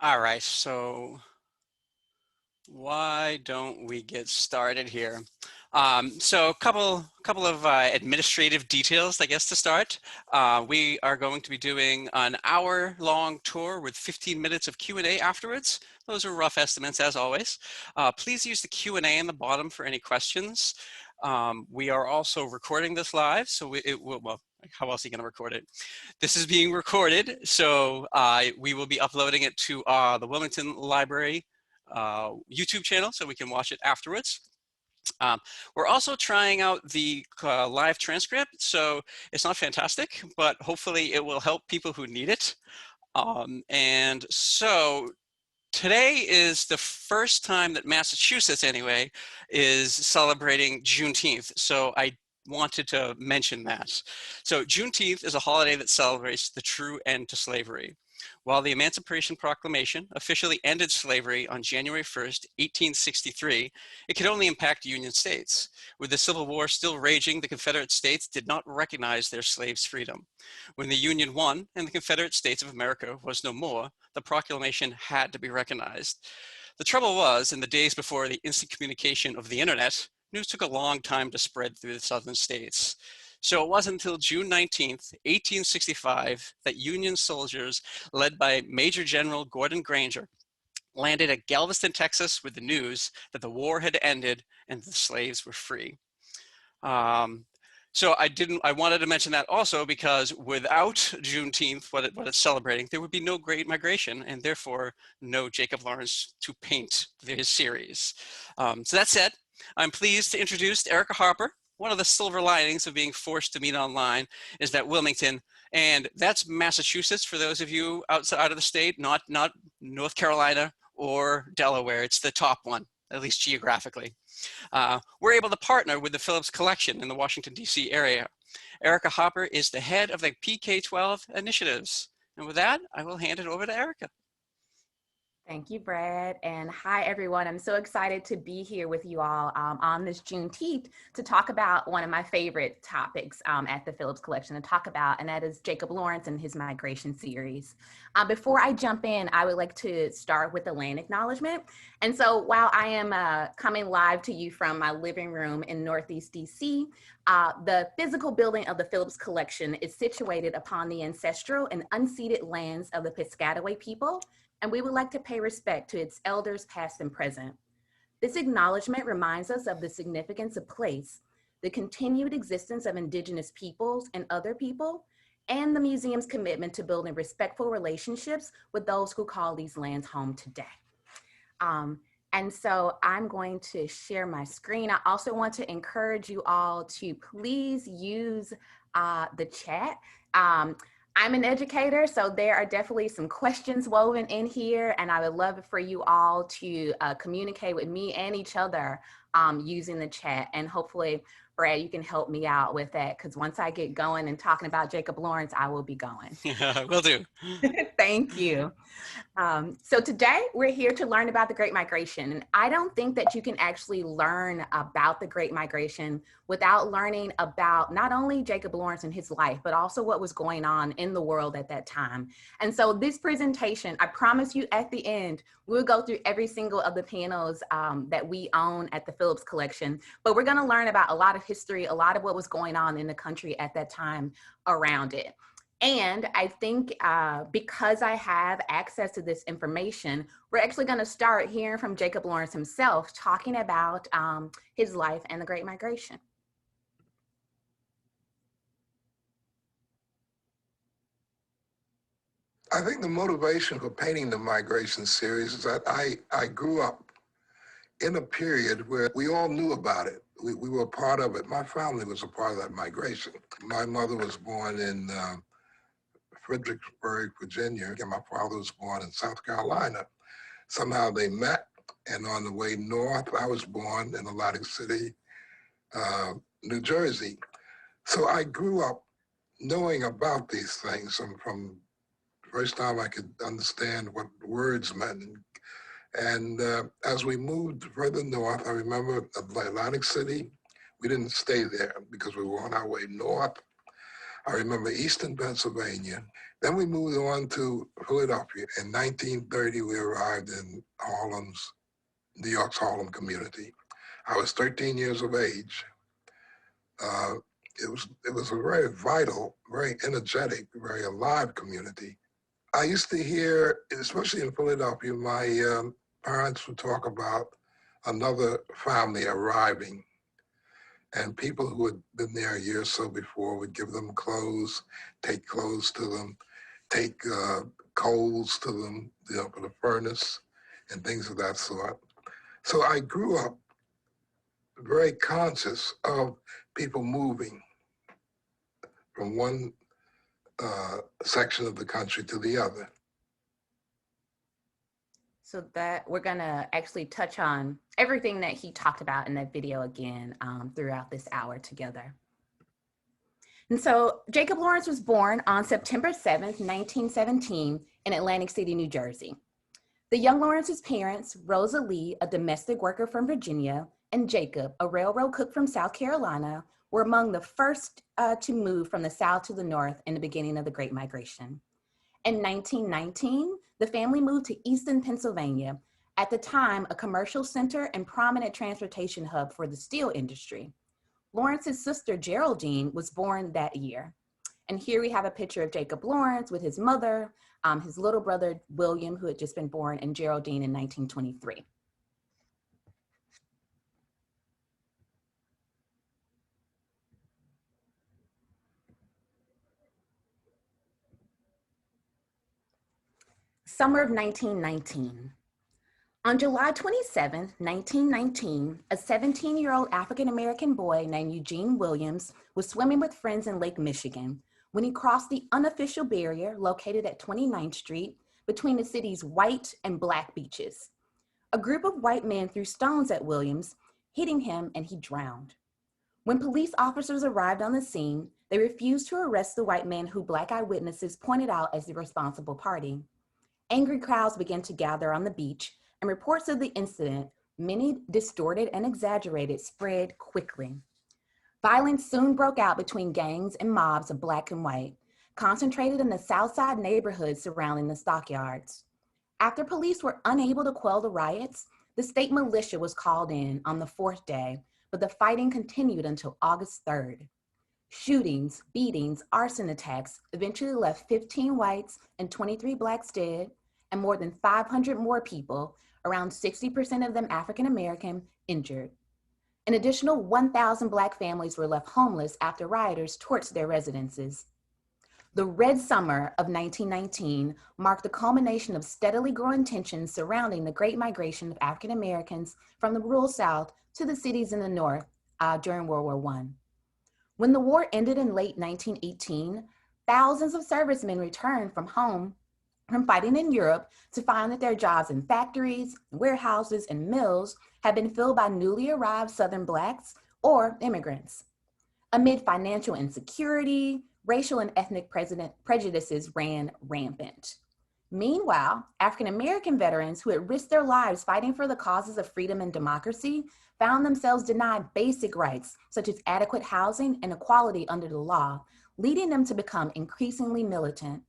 All right, so why don't we get started here? So a couple of administrative details, I guess, to start. We are going to be doing an hour-long tour with 15 minutes of Q&A afterwards. Those are rough estimates, as always. Please use the Q&A in the bottom for any questions. We are also recording this live, so it will, well, how else are you going to record it? This is being recorded, so we will be uploading it to the Wilmington Library YouTube channel so we can watch it afterwards. We're also trying out the live transcript, so it's not fantastic, but hopefully it will help people who need it. And so today is the first time that Massachusetts, anyway, is celebrating Juneteenth. So I wanted to mention that. So Juneteenth is a holiday that celebrates the true end to slavery. While the Emancipation Proclamation officially ended slavery on January 1st, 1863, it could only impact Union states. With the Civil War still raging, the Confederate States did not recognize their slaves' freedom. When the Union won and the Confederate States of America was no more, the proclamation had to be recognized. The trouble was, in the days before the instant communication of the internet, news took a long time to spread through the southern states. So it wasn't until June 19th, 1865, that Union soldiers, led by Major General Gordon Granger, landed at Galveston, Texas, with the news that the war had ended and the slaves were free. So I wanted to mention that also because without Juneteenth, what it's celebrating, there would be no Great Migration and therefore no Jacob Lawrence to paint his series. So that said, I'm pleased to introduce Erica Harper. One of the silver linings of being forced to meet online is that Wilmington, and that's Massachusetts for those of you outside of the state, not North Carolina or Delaware. It's the top one, at least geographically. We're able to partner with the Phillips Collection in the Washington, D.C. area. Erica Harper is the head of the PK-12 initiatives. And with that, I will hand it over to Erica. Thank you, Brad. And hi, everyone. I'm so excited to be here with you all on this Juneteenth to talk about one of my favorite topics at the Phillips Collection to talk about, and that is Jacob Lawrence and his migration series. Before I jump in, I would like to start with the land acknowledgement. And so while I am coming live to you from my living room in Northeast DC, the physical building of the Phillips Collection is situated upon the ancestral and unceded lands of the Piscataway people, and we would like to pay respect to its elders past and present. This acknowledgement reminds us of the significance of place, the continued existence of Indigenous peoples and other people, and the museum's commitment to building respectful relationships with those who call these lands home today. And so I'm going to share my screen. I also want to encourage you all to please use the chat. I'm an educator, so there are definitely some questions woven in here, and I would love for you all to communicate with me and each other using the chat. And hopefully, Brad, you can help me out with that, because once I get going and talking about Jacob Lawrence, I will be going. Will do. Thank you. So today we're here to learn about the Great Migration. And I don't think that you can actually learn about the Great Migration without learning about not only Jacob Lawrence and his life, but also what was going on in the world at that time. And so this presentation, I promise you at the end, we'll go through every single of the panels that we own at the Phillips Collection, but we're gonna learn about a lot of history, a lot of what was going on in the country at that time around it. And I think because I have access to this information, we're actually going to start hearing from Jacob Lawrence himself talking about his life and the Great Migration. I think the motivation for painting the migration series is that I grew up in a period where we all knew about it. We were a part of it. My family was a part of that migration. My mother was born in Fredericksburg, Virginia, and my father was born in South Carolina. Somehow they met, and on the way north, I was born in Atlantic City, New Jersey. So I grew up knowing about these things from the first time I could understand what words meant. And as we moved further north, I remember Atlantic City, we didn't stay there because we were on our way north. I remember Eastern Pennsylvania. Then we moved on to Philadelphia. In 1930, we arrived in Harlem's, New York's Harlem community. I was 13 years of age. Uh, it was a very vital, very energetic, very alive community. I used to hear, especially in Philadelphia, my parents would talk about another family arriving, and people who had been there a year or so before would give them clothes, take clothes to them, take coals to them, you know, for the furnace and things of that sort. So I grew up very conscious of people moving from one section of the country to the other. So that we're gonna actually touch on everything that he talked about in that video again throughout this hour together. And so Jacob Lawrence was born on September 7th, 1917 in Atlantic City, New Jersey. The young Lawrence's parents, Rosa Lee, a domestic worker from Virginia, and Jacob, a railroad cook from South Carolina, were among the first to move from the South to the North in the beginning of the Great Migration. In 1919, the family moved to Easton, Pennsylvania, at the time a commercial center and prominent transportation hub for the steel industry. Lawrence's sister, Geraldine, was born that year. And here we have a picture of Jacob Lawrence with his mother, his little brother, William, who had just been born, and Geraldine in 1923. Summer of 1919. On July 27, 1919, a 17-year-old African-American boy named Eugene Williams was swimming with friends in Lake Michigan when he crossed the unofficial barrier located at 29th Street between the city's white and black beaches. A group of white men threw stones at Williams, hitting him, and he drowned. When police officers arrived on the scene, they refused to arrest the white men who black eyewitnesses pointed out as the responsible party. Angry crowds began to gather on the beach, and reports of the incident, many distorted and exaggerated, spread quickly. Violence soon broke out between gangs and mobs of black and white, concentrated in the South Side neighborhoods surrounding the stockyards. After police were unable to quell the riots, the state militia was called in on the fourth day, but the fighting continued until August 3rd. Shootings, beatings, arson attacks eventually left 15 whites and 23 blacks dead, and more than 500 more people, around 60% of them African American, injured. An additional 1,000 black families were left homeless after rioters torched their residences. The Red Summer of 1919 marked the culmination of steadily growing tensions surrounding the Great Migration of African Americans from the rural South to the cities in the North during World War I. When the war ended in late 1918, thousands of servicemen returned from home from fighting in Europe to find that their jobs in factories, warehouses, and mills had been filled by newly arrived Southern blacks or immigrants. Amid financial insecurity, racial and ethnic prejudices ran rampant. Meanwhile, African American veterans who had risked their lives fighting for the causes of freedom and democracy found themselves denied basic rights such as adequate housing and equality under the law, leading them to become increasingly militant.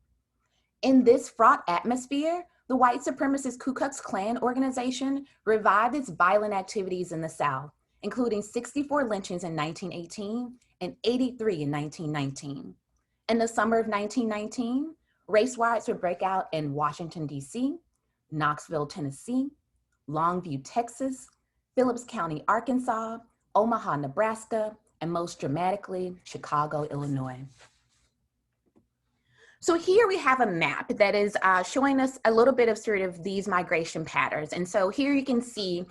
In this fraught atmosphere, the white supremacist Ku Klux Klan organization revived its violent activities in the South, including 64 lynchings in 1918 and 83 in 1919. In the summer of 1919, race riots would break out in Washington, D.C., Knoxville, Tennessee, Longview, Texas, Phillips County, Arkansas, Omaha, Nebraska, and most dramatically, Chicago, Illinois. So here we have a map that is showing us a little bit of sort of these migration patterns. And so here you can see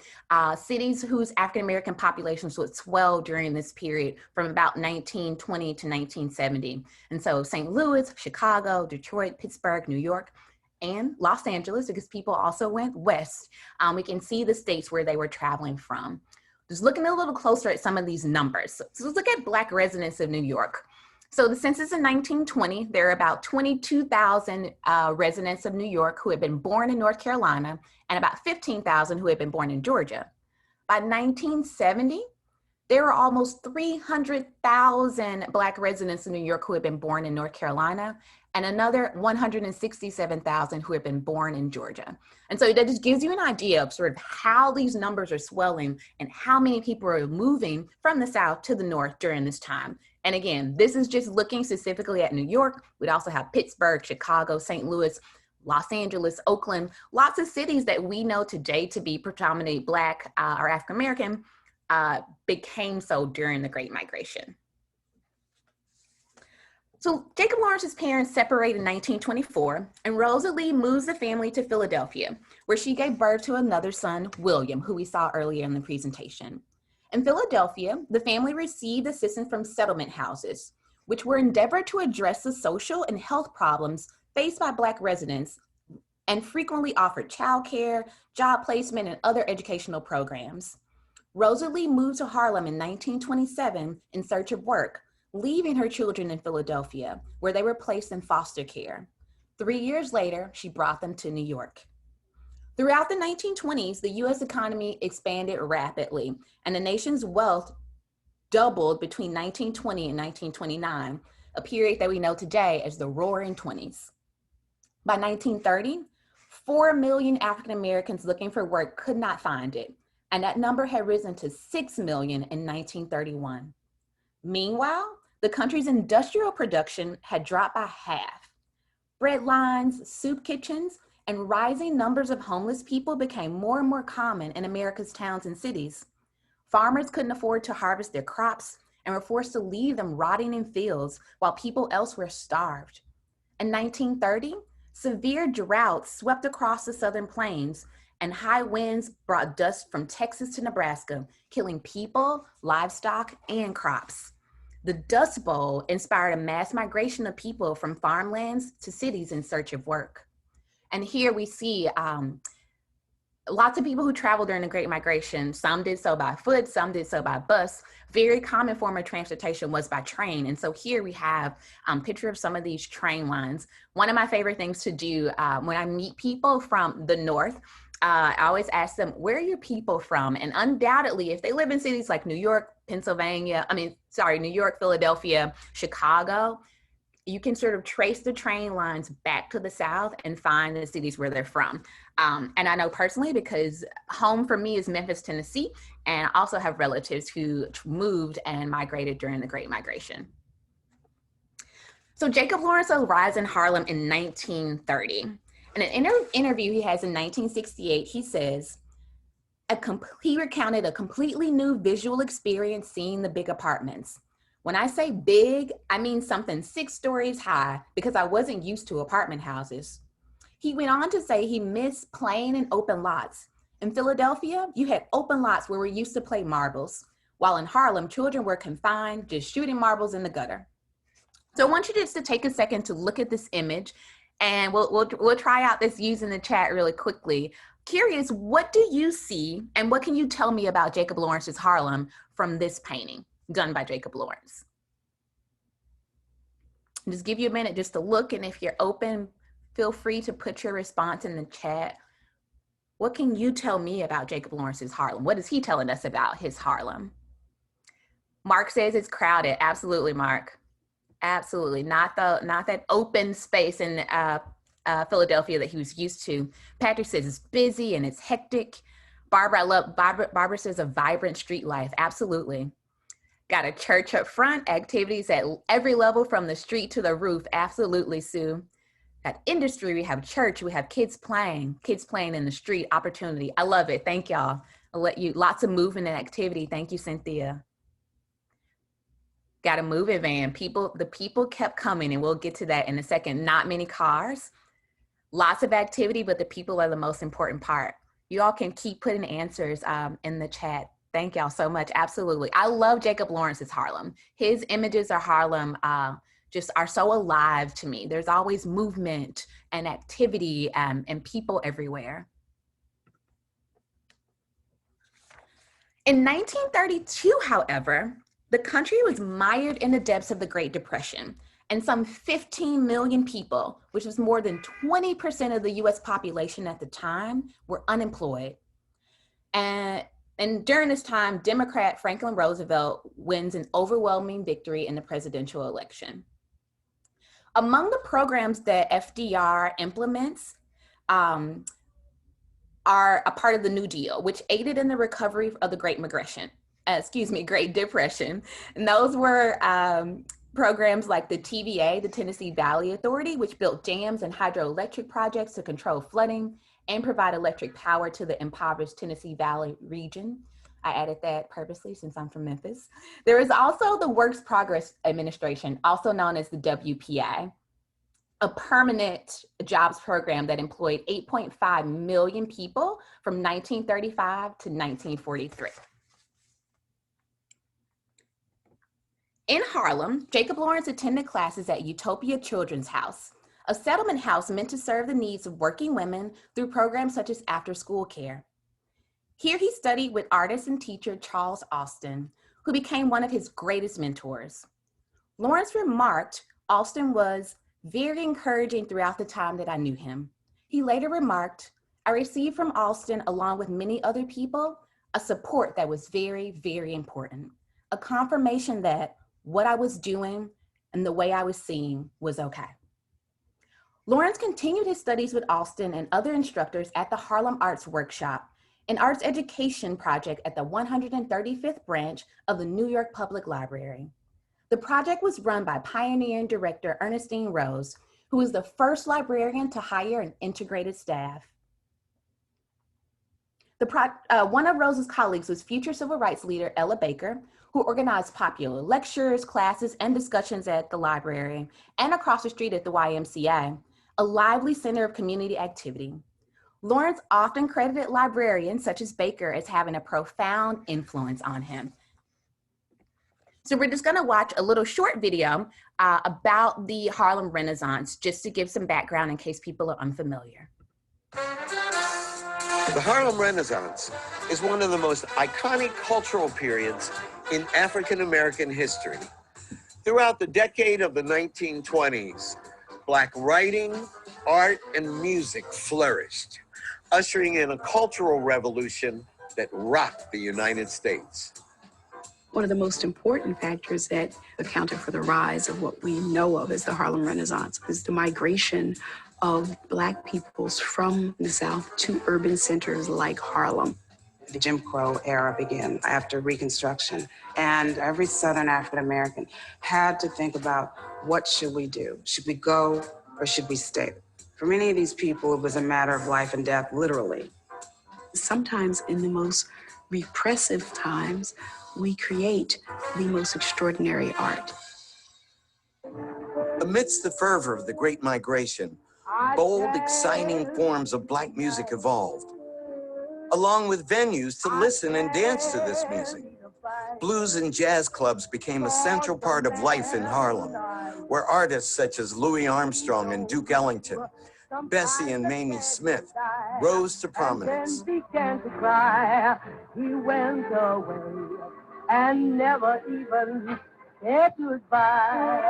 cities whose African-American populations would swell during this period from about 1920 to 1970. And so St. Louis, Chicago, Detroit, Pittsburgh, New York, and Los Angeles, because people also went west. We can see the states where they were traveling from. Just looking a little closer at some of these numbers. So let's look at Black residents of New York. So the census in 1920, there are about 22,000 residents of New York who had been born in North Carolina and about 15,000 who had been born in Georgia. By 1970, There are almost 300,000 Black residents in New York who have been born in North Carolina, and another 167,000 who have been born in Georgia. And so that just gives you an idea of sort of how these numbers are swelling and how many people are moving from the South to the North during this time. And again, this is just looking specifically at New York. We'd also have Pittsburgh, Chicago, St. Louis, Los Angeles, Oakland, lots of cities that we know today to be predominantly Black or African-American became so during the Great Migration. So Jacob Lawrence's parents separated in 1924, and Rosalie moves the family to Philadelphia, where she gave birth to another son, William, who we saw earlier in the presentation. In Philadelphia, the family received assistance from settlement houses, which were endeavored to address the social and health problems faced by Black residents and frequently offered childcare, job placement, and other educational programs. Rosalie moved to Harlem in 1927 in search of work, leaving her children in Philadelphia, where they were placed in foster care. 3 years later, she brought them to New York. Throughout the 1920s, the US economy expanded rapidly, and the nation's wealth doubled between 1920 and 1929, a period that we know today as the Roaring Twenties. By 1930, 4 million African Americans looking for work could not find it, and that number had risen to 6 million in 1931. Meanwhile, the country's industrial production had dropped by half. Bread lines, soup kitchens, and rising numbers of homeless people became more and more common in America's towns and cities. Farmers couldn't afford to harvest their crops and were forced to leave them rotting in fields while people elsewhere starved. In 1930, severe droughts swept across the southern plains, and high winds brought dust from Texas to Nebraska, killing people, livestock, and crops. The Dust Bowl inspired a mass migration of people from farmlands to cities in search of work. And here we see lots of people who traveled during the Great Migration. Some did so by foot, some did so by bus. Very common form of transportation was by train. And so here we have a picture of some of these train lines. One of my favorite things to do when I meet people from the North, I always ask them, where are your people from? And undoubtedly, if they live in cities like New York, New York, Philadelphia, Chicago, you can sort of trace the train lines back to the South and find the cities where they're from. And I know personally because home for me is Memphis, Tennessee, and I also have relatives who moved and migrated during the Great Migration. So Jacob Lawrence arrives in Harlem in 1930. In an interview he has in 1968, he says, he recounted a completely new visual experience seeing the big apartments. When I say big, I mean something 6 stories high because I wasn't used to apartment houses. He went on to say he missed plain and open lots. In Philadelphia, you had open lots where we used to play marbles, while in Harlem, children were confined, just shooting marbles in the gutter. So I want you just to take a second to look at this image, and we'll try out this using the chat really quickly. Curious, what do you see, and what can you tell me about Jacob Lawrence's Harlem from this painting done by Jacob Lawrence? Just give you a minute just to look, and if you're open, feel free to put your response in the chat. What can you tell me about Jacob Lawrence's Harlem? What is he telling us about his Harlem? Mark says it's crowded. Absolutely, Mark. Absolutely, not that open space in Philadelphia that he was used to. Patrick says it's busy and it's hectic. Barbara says a vibrant street life. Absolutely. Got a church up front, activities at every level from the street to the roof. Absolutely, Sue. Got industry, we have church, we have kids playing in the street, opportunity. I love it. Thank y'all. I'll let you, lots of movement and activity. Thank you, Cynthia. Got a moving van. The people kept coming, and we'll get to that in a second. Not many cars, lots of activity, but the people are the most important part. You all can keep putting answers in the chat. Thank y'all so much. Absolutely. I love Jacob Lawrence's Harlem. His images of Harlem just are so alive to me. There's always movement and activity and people everywhere. In 1932, however, the country was mired in the depths of the Great Depression, and some 15 million people, which was more than 20% of the US population at the time, were unemployed. And And during this time, Democrat Franklin Roosevelt wins an overwhelming victory in the presidential election. Among the programs that FDR implements are a part of the New Deal, which aided in the recovery of the Great Depression. And those were programs like the TVA, the Tennessee Valley Authority, which built dams and hydroelectric projects to control flooding and provide electric power to the impoverished Tennessee Valley region. I added that purposely since I'm from Memphis. There is also the Works Progress Administration, also known as the WPA, a permanent jobs program that employed 8.5 million people from 1935 to 1943. In Harlem, Jacob Lawrence attended classes at Utopia Children's House, a settlement house meant to serve the needs of working women through programs such as after-school care. Here he studied with artist and teacher Charles Austin, who became one of his greatest mentors. Lawrence remarked Austin was very encouraging throughout the time that I knew him. He later remarked, I received from Austin, along with many other people, a support that was very, very important, a confirmation that what I was doing and the way I was seeing was okay. Lawrence continued his studies with Austin and other instructors at the Harlem Arts Workshop, an arts education project at the 135th branch of the New York Public Library. The project was run by pioneering director Ernestine Rose, who was the first librarian to hire an integrated staff. One of Rose's colleagues was future civil rights leader Ella Baker, who organized popular lectures, classes, and discussions at the library and across the street at the YMCA, a lively center of community activity. Lawrence often credited librarians such as Baker as having a profound influence on him. So we're just gonna watch a little short video about the Harlem Renaissance, just to give some background in case people are unfamiliar. The Harlem Renaissance is one of the most iconic cultural periods in African American history. Throughout the decade of the 1920s, Black writing, art, and music flourished, ushering in a cultural revolution that rocked the United States. One of the most important factors that accounted for the rise of what we know of as the Harlem Renaissance is the migration of Black peoples from the South to urban centers like Harlem. The Jim Crow era began after Reconstruction, and every Southern African American had to think about, what should we do? Should we go or should we stay? For many of these people, it was a matter of life and death, literally. Sometimes in the most repressive times, we create the most extraordinary art. Amidst the fervor of the Great Migration, bold, exciting forms of Black music evolved, along with venues to listen and dance to this music. Blues and jazz clubs became a central part of life in Harlem, where artists such as Louis Armstrong and Duke Ellington, Bessie and Mamie Smith rose to prominence. Then began to cry. He went away and never even said goodbye.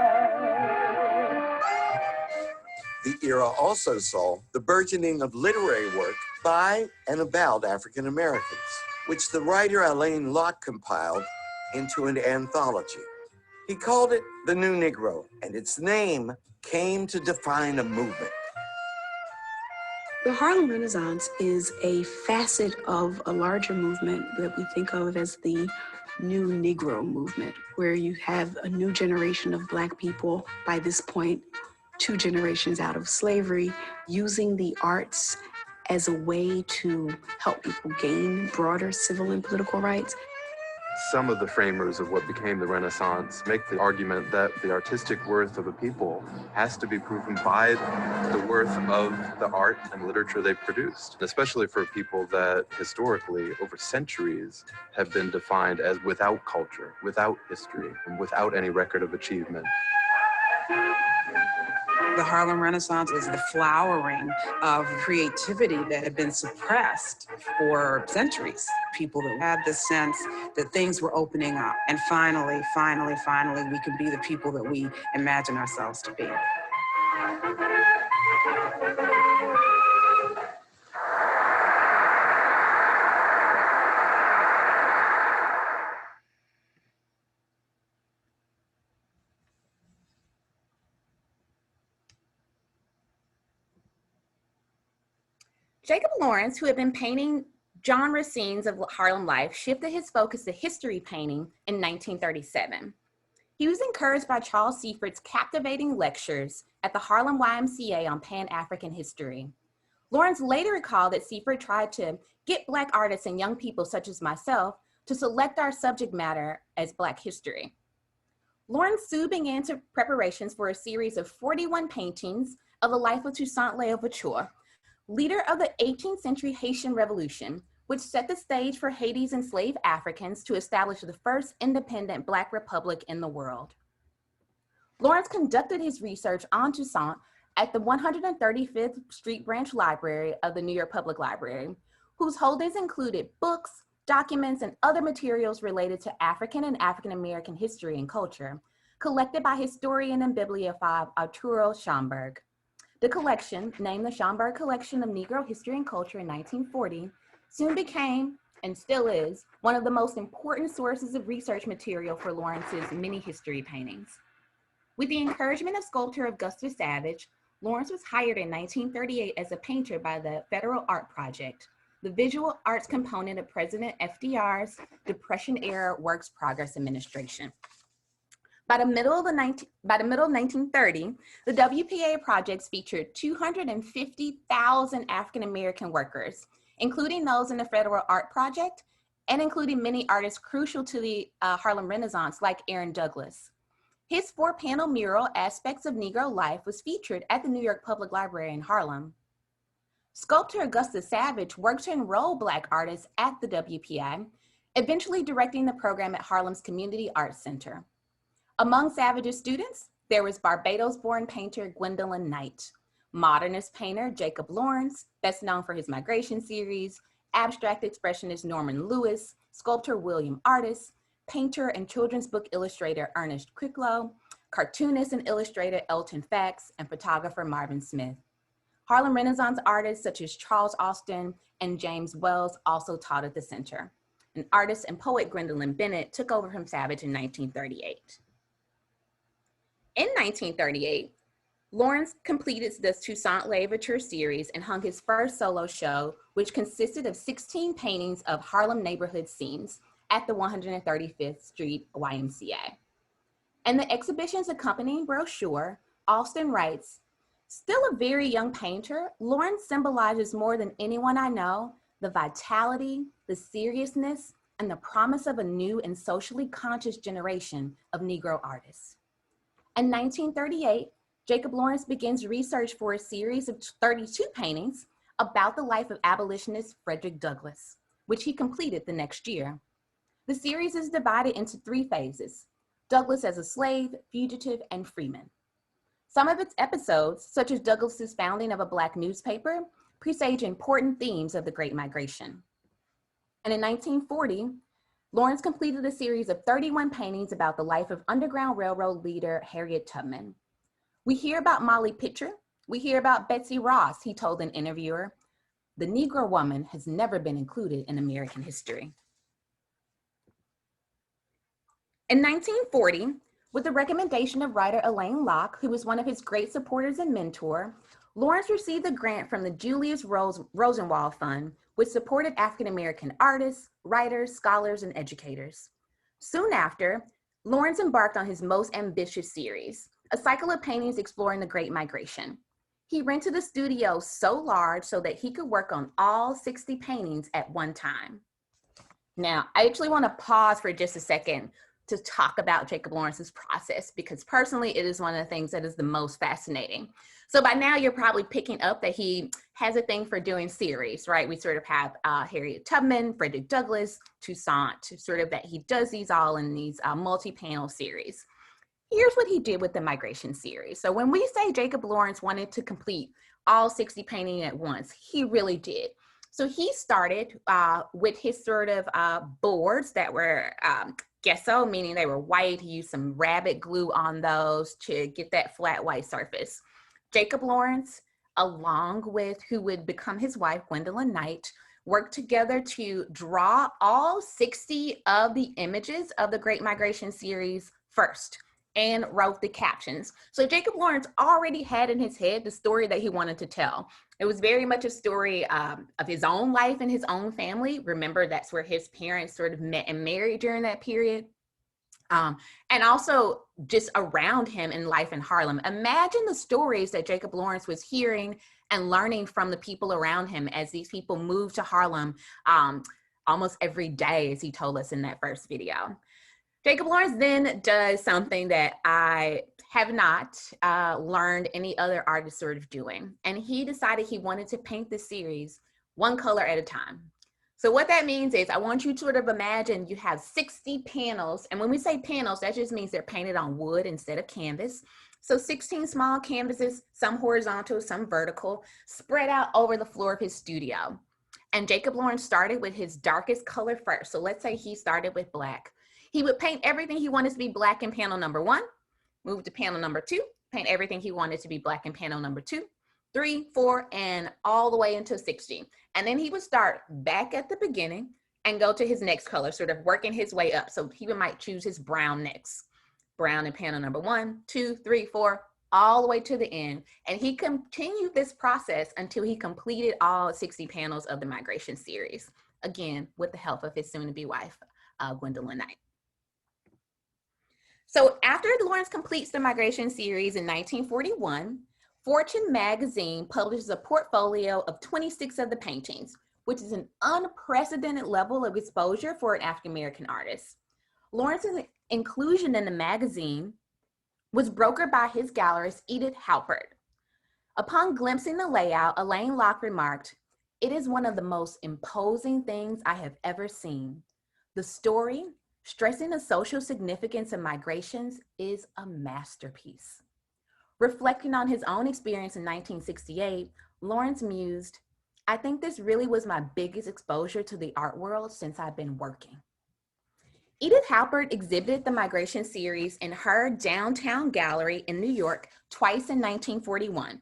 The era also saw the burgeoning of literary work by and about African Americans, which the writer Alain Locke compiled into an anthology. He called it The New Negro, and its name came to define a movement. The Harlem Renaissance is a facet of a larger movement that we think of as the New Negro movement, where you have a new generation of Black people, by this point, 2 generations out of slavery, using the arts as a way to help people gain broader civil and political rights. Some of the framers of what became the Renaissance make the argument that the artistic worth of a people has to be proven by the worth of the art and literature they produced, especially for people that historically, over centuries, have been defined as without culture, without history, and without any record of achievement. The Harlem Renaissance is the flowering of creativity that had been suppressed for centuries. People that had the sense that things were opening up. And finally, we could be the people that we imagine ourselves to be. Jacob Lawrence, who had been painting genre scenes of Harlem life, shifted his focus to history painting in 1937. He was encouraged by Charles Seifrid's captivating lectures at the Harlem YMCA on Pan-African history. Lawrence later recalled that Seifrid tried to get Black artists and young people such as myself to select our subject matter as Black history. Lawrence soon began preparations for a series of 41 paintings of the life of Toussaint Louverture, leader of the 18th century Haitian Revolution, which set the stage for Haiti's enslaved Africans to establish the first independent Black republic in the world. Lawrence conducted his research on Toussaint at the 135th Street Branch Library of the New York Public Library, whose holdings included books, documents, and other materials related to African and African American history and culture, collected by historian and bibliophile Arturo Schomburg. The collection, named the Schomburg Collection of Negro History and Culture in 1940, soon became, and still is, one of the most important sources of research material for Lawrence's many history paintings. With the encouragement of sculptor Augusta Savage, Lawrence was hired in 1938 as a painter by the Federal Art Project, the visual arts component of President FDR's Depression-era Works Progress Administration. By the middle of 1930, the WPA projects featured 250,000 African-American workers, including those in the Federal Art Project, and including many artists crucial to the Harlem Renaissance, like Aaron Douglas. His 4-panel mural, Aspects of Negro Life, was featured at the New York Public Library in Harlem. Sculptor Augusta Savage worked to enroll Black artists at the WPI, eventually directing the program at Harlem's Community Arts Center. Among Savage's students, there was Barbados-born painter Gwendolyn Knight, modernist painter Jacob Lawrence, best known for his Migration series, abstract expressionist Norman Lewis, sculptor William Artis, painter and children's book illustrator Ernest Cricklow, cartoonist and illustrator Elton Fax, and photographer Marvin Smith. Harlem Renaissance artists such as Charles Austin and James Wells also taught at the center. And artist and poet Gwendolyn Bennett took over from Savage in 1938. In 1938, Lawrence completed the Toussaint Louverture series and hung his first solo show, which consisted of 16 paintings of Harlem neighborhood scenes at the 135th Street YMCA. And the exhibition's accompanying brochure, Austin writes, "Still a very young painter, Lawrence symbolizes more than anyone I know the vitality, the seriousness, and the promise of a new and socially conscious generation of Negro artists." In 1938, Jacob Lawrence begins research for a series of 32 paintings about the life of abolitionist Frederick Douglass, which he completed the next year. The series is divided into 3 phases: Douglass as a slave, fugitive, and freeman. Some of its episodes, such as Douglass's founding of a Black newspaper, presage important themes of the Great Migration. And in 1940, Lawrence completed a series of 31 paintings about the life of Underground Railroad leader Harriet Tubman. We hear about Molly Pitcher. We hear about Betsy Ross. He told an interviewer, "The Negro woman has never been included in American history." In 1940, with the recommendation of writer Elaine Locke, who was one of his great supporters and mentor, Lawrence received a grant from the Julius Rosenwald Fund, which supported African-American artists, writers, scholars, and educators. Soon after, Lawrence embarked on his most ambitious series, a cycle of paintings exploring the Great Migration. He rented a studio so large so that he could work on all 60 paintings at one time. Now, I actually want to pause for just a second to talk about Jacob Lawrence's process, because personally, it is one of the things that is the most fascinating. So by now, you're probably picking up that he has a thing for doing series, right? We sort of have Harriet Tubman, Frederick Douglass, Toussaint, sort of that he does these all in these multi-panel series. Here's what he did with the Migration series. So when we say Jacob Lawrence wanted to complete all 60 paintings at once, he really did. So he started with his sort of boards that were gesso, meaning they were white. He used some rabbit glue on those to get that flat white surface. Jacob Lawrence, along with who would become his wife, Gwendolyn Knight, worked together to draw all 60 of the images of the Great Migration series first. and wrote the captions. So Jacob Lawrence already had in his head the story that he wanted to tell. It was very much a story of his own life and his own family. Remember, that's where his parents sort of met and married during that period. And also just around him in life in Harlem. Imagine the stories that Jacob Lawrence was hearing and learning from the people around him as these people moved to Harlem almost every day, as he told us in that first video. Jacob Lawrence then does something that I have not learned any other artist sort of doing. And he decided he wanted to paint the series one color at a time. So what that means is I want you to sort of imagine you have 60 panels. And when we say panels, that just means they're painted on wood instead of canvas. So 16 small canvases, some horizontal, some vertical, spread out over the floor of his studio. And Jacob Lawrence started with his darkest color first. So let's say he started with black. He would paint everything he wanted to be black in panel number 1, move to panel number 2, paint everything he wanted to be black in panel number 2, 3, 4, and all the way into 60. And then he would start back at the beginning and go to his next color, sort of working his way up. So he might choose his brown next. Brown in panel number 1, 2, 3, 4, all the way to the end. And he continued this process until he completed all 60 panels of the Migration series, again, with the help of his soon-to-be wife, Gwendolyn Knight. So after Lawrence completes the Migration series in 1941, Fortune magazine publishes a portfolio of 26 of the paintings, which is an unprecedented level of exposure for an African-American artist. Lawrence's inclusion in the magazine was brokered by his gallerist, Edith Harper. Upon glimpsing the layout, Elaine Locke remarked, "It is one of the most imposing things I have ever seen. The story, stressing the social significance of migrations, is a masterpiece." Reflecting on his own experience in 1968, Lawrence mused, "I think this really was my biggest exposure to the art world since I've been working." Edith Halpert exhibited the Migration series in her downtown gallery in New York twice in 1941,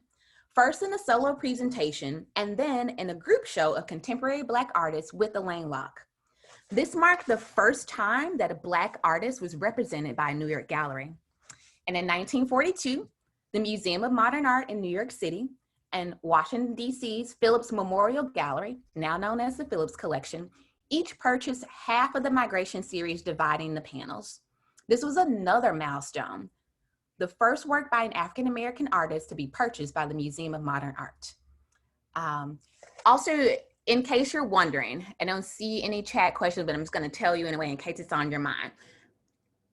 first in a solo presentation and then in a group show of contemporary Black artists with Elaine Locke. This marked the first time that a Black artist was represented by a New York gallery. And in 1942, the Museum of Modern Art in New York City and Washington, D.C.'s Phillips Memorial Gallery, now known as the Phillips Collection, each purchased half of the Migration series, dividing the panels. This was another milestone, the first work by an African-American artist to be purchased by the Museum of Modern Art. Also, in case you're wondering, I don't see any chat questions, but I'm just going to tell you anyway in case it's on your mind.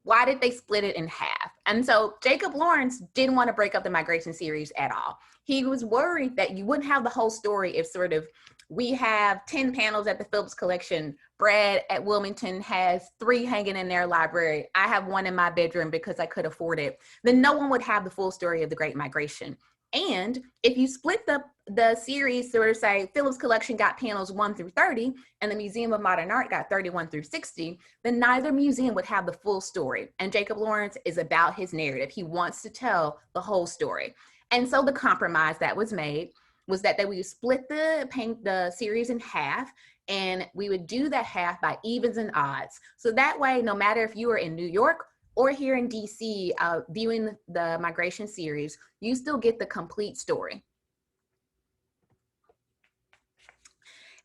Why did they split it in half? And so Jacob Lawrence didn't want to break up the Migration series at all. He was worried that you wouldn't have the whole story if sort of we have 10 panels at the Phillips Collection. Brad at Wilmington has 3 hanging in their library. I have 1 in my bedroom because I could afford it. Then no one would have the full story of the Great Migration. And if you split the series, sort of say Phillips Collection got panels 1 through 30 and the Museum of Modern Art got 31 through 60, then neither museum would have the full story. And Jacob Lawrence is about his narrative. He wants to tell the whole story. And so the compromise that was made was that we would split the series in half, and we would do that half by evens and odds. So that way, no matter if you were in New York or here in DC viewing the Migration series, you still get the complete story.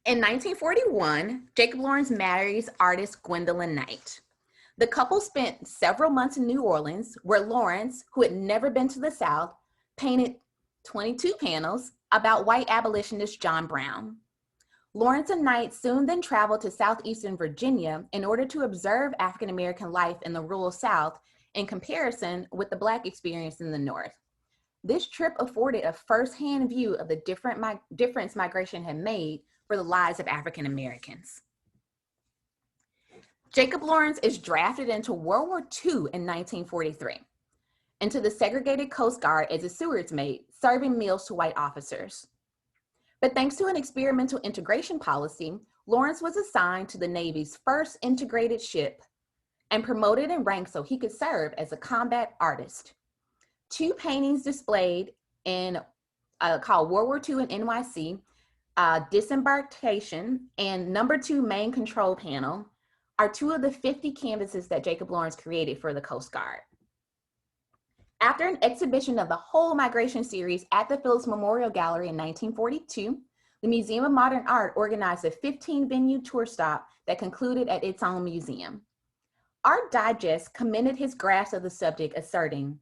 In 1941, Jacob Lawrence marries artist Gwendolyn Knight. The couple spent several months in New Orleans, where Lawrence, who had never been to the South, painted 22 panels about white abolitionist John Brown. Lawrence and Knight soon then traveled to southeastern Virginia in order to observe African-American life in the rural South in comparison with the Black experience in the North. This trip afforded a firsthand view of the difference migration had made for the lives of African-Americans. Jacob Lawrence is drafted into World War II in 1943, into the segregated Coast Guard as a steward's mate, serving meals to white officers. But thanks to an experimental integration policy, Lawrence was assigned to the Navy's first integrated ship and promoted in rank so he could serve as a combat artist. 2 paintings displayed in called World War II in NYC, Disembarkation and number 2 main control panel are 2 of the 50 canvases that Jacob Lawrence created for the Coast Guard. After an exhibition of the whole migration series at the Phillips Memorial Gallery in 1942, the Museum of Modern Art organized a 15-venue tour stop that concluded at its own museum. Art Digest commended his grasp of the subject, asserting,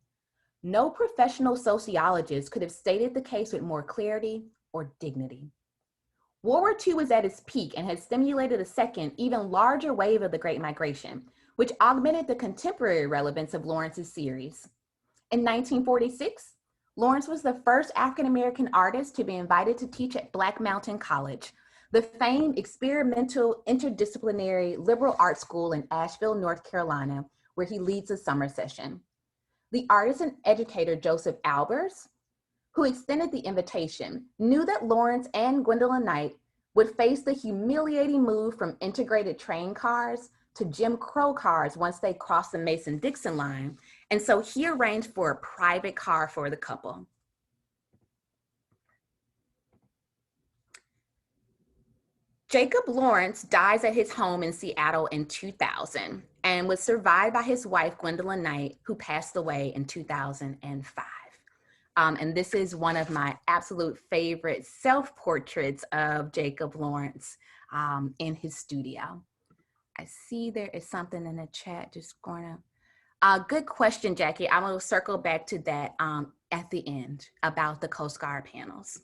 "No professional sociologist could have stated the case with more clarity or dignity." World War II was at its peak and had stimulated a second, even larger wave of the Great Migration, which augmented the contemporary relevance of Lawrence's series. In 1946, Lawrence was the first African-American artist to be invited to teach at Black Mountain College, the famed experimental interdisciplinary liberal arts school in Asheville, North Carolina, where he leads a summer session. The artist and educator Joseph Albers, who extended the invitation, knew that Lawrence and Gwendolyn Knight would face the humiliating move from integrated train cars to Jim Crow cars once they crossed the Mason-Dixon line, and so he arranged for a private car for the couple. Jacob Lawrence dies at his home in Seattle in 2000 and was survived by his wife, Gwendolyn Knight, who passed away in 2005. And this is one of my absolute favorite self-portraits of Jacob Lawrence in his studio. I see there is something in the chat, just going to, good question, Jackie. I'm gonna circle back to that at the end about the Coast Guard panels.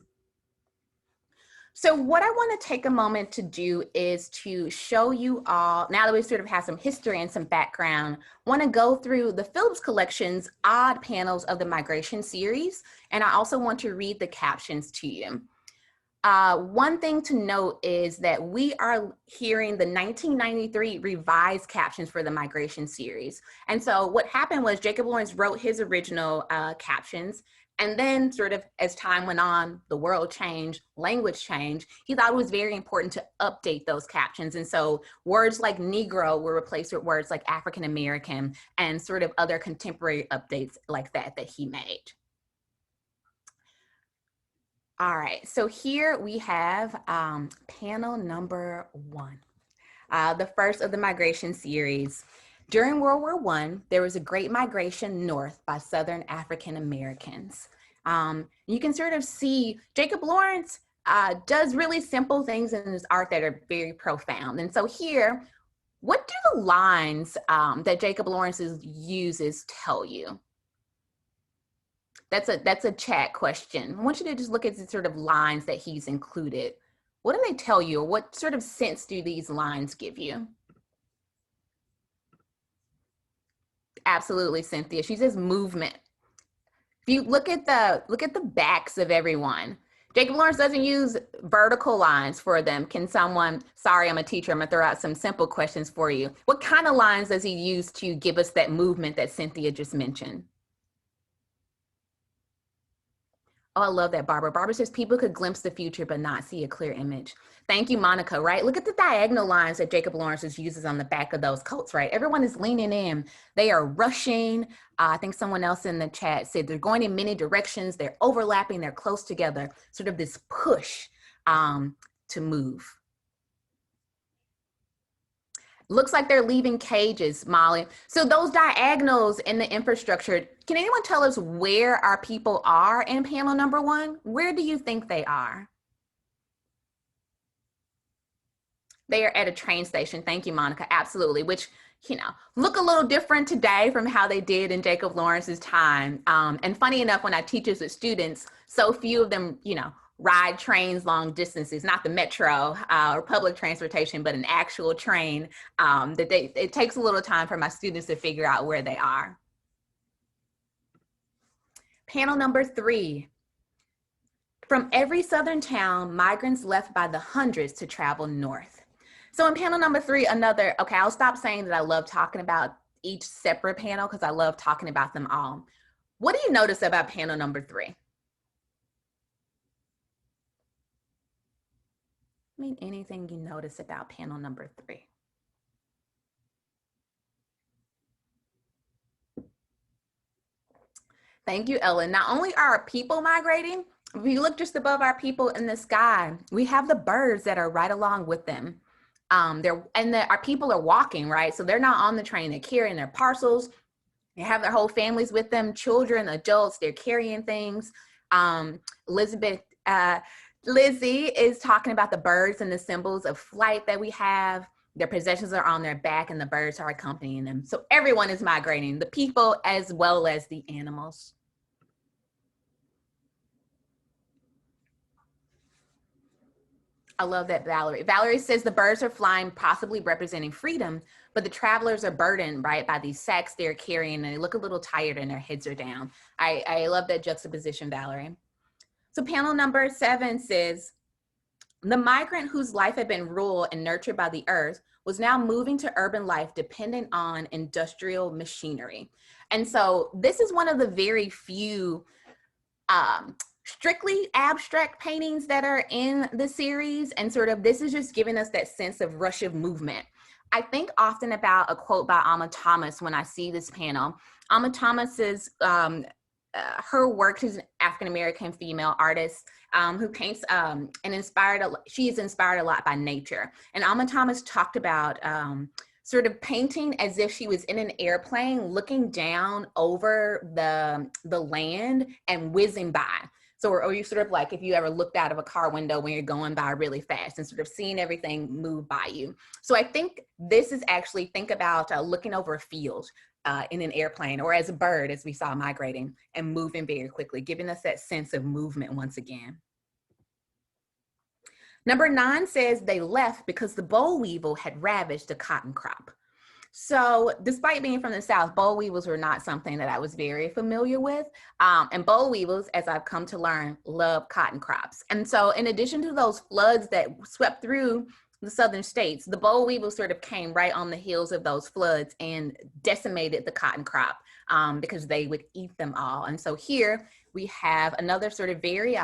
So what I want to take a moment to do is to show you all, now that we sort of have some history and some background, want to go through the Phillips Collection's odd panels of the migration series. And I also want to read the captions to you. One thing to note is that we are hearing the 1993 revised captions for the migration series. And so what happened was Jacob Lawrence wrote his original captions, and then sort of as time went on, the world changed, language changed. He thought it was very important to update those captions. And so words like Negro were replaced with words like African American and sort of other contemporary updates like that he made. All right, so here we have panel number 1, the first of the migration series. During World War I, there was a great migration north by Southern African Americans. You can sort of see Jacob Lawrence does really simple things in his art that are very profound. And so here, what do the lines that Jacob Lawrence uses tell you? That's a chat question. I want you to just look at the sort of lines that he's included. What do they tell you, or what sort of sense do these lines give you? Absolutely, Cynthia. She says movement. If you look at the backs of everyone, Jacob Lawrence doesn't use vertical lines for them. Can someone, sorry, I'm a teacher, I'm gonna throw out some simple questions for you. What kind of lines does he use to give us that movement that Cynthia just mentioned? Oh, I love that, Barbara. Barbara says people could glimpse the future but not see a clear image. Thank you, Monica, right? Look at the diagonal lines that Jacob Lawrence uses on the back of those coats, right? Everyone is leaning in. They are rushing. I think someone else in the chat said they're going in many directions. They're overlapping. They're close together. Sort of this push to move. Looks like they're leaving cages, Molly. So those diagonals in the infrastructure, can anyone tell us where our people are in panel number 1? Where do you think they are? They are at a train station. Thank you, Monica. Absolutely. Which, you know, look a little different today from how they did in Jacob Lawrence's time. And funny enough, when I teach this with students, so few of them, you know, ride trains long distances, not the metro or public transportation, but an actual train, it takes a little time for my students to figure out where they are. Panel number 3. From every southern town, migrants left by the hundreds to travel north. So in panel number 3, another, okay, I'll stop saying that I love talking about each separate panel because I love talking about them all. What do you notice about panel number 3? I mean, anything you notice about panel number 3? Thank you, Ellen. Not only are our people migrating, if you look just above our people in the sky, we have the birds that are right along with them. Our people are walking, right? So they're not on the train, they're carrying their parcels They have their whole families with them, children, adults, they're carrying things. Elizabeth, Lizzie is talking about the birds and the symbols of flight that we have. Their possessions are on their back and the birds are accompanying them. So everyone is migrating, the people as well as the animals. I love that, Valerie. Valerie says the birds are flying, possibly representing freedom, but the travelers are burdened, right, by these sacks they're carrying, and they look a little tired and their heads are down. I love that juxtaposition, Valerie. So panel number 7 says, the migrant whose life had been ruled and nurtured by the earth was now moving to urban life dependent on industrial machinery. And so this is one of the very few strictly abstract paintings that are in the series, and sort of this is just giving us that sense of rush of movement. I think often about a quote by Alma Thomas when I see this panel. Alma Thomas's her work, she's an African-American female artist who paints she is inspired a lot by nature. And Alma Thomas talked about sort of painting as if she was in an airplane looking down over the land and whizzing by. So, or you sort of like, if you ever looked out of a car window when you're going by really fast and sort of seeing everything move by you. So I think this is actually, think about looking over a field in an airplane, or as a bird, as we saw migrating and moving very quickly, giving us that sense of movement once again. Number 9 says they left because the boll weevil had ravaged the cotton crop. So despite being from the South, boll weevils were not something that I was very familiar with. And boll weevils, as I've come to learn, love cotton crops. And so in addition to those floods that swept through the southern states, the boll weevils sort of came right on the heels of those floods and decimated the cotton crop because they would eat them all. And so here we have another sort of very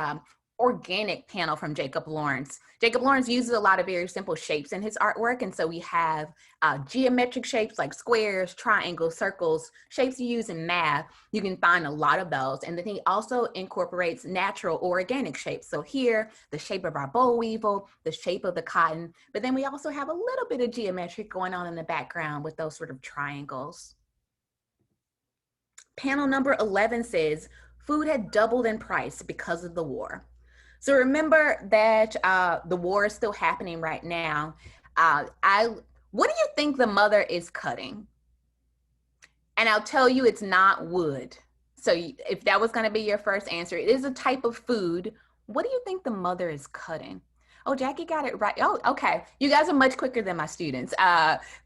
organic panel from Jacob Lawrence. Jacob Lawrence uses a lot of very simple shapes in his artwork. And so we have geometric shapes like squares, triangles, circles, shapes you use in math. You can find a lot of those. And then he also incorporates natural or organic shapes. So here, the shape of our boll weevil, the shape of the cotton, but then we also have a little bit of geometric going on in the background with those sort of triangles. Panel number 11 says, food had doubled in price because of the war. So remember that the war is still happening right now. What do you think the mother is cutting? And I'll tell you, it's not wood. So if that was going to be your first answer, it is a type of food. What do you think the mother is cutting? Oh, Jackie got it right. Oh, okay. You guys are much quicker than my students.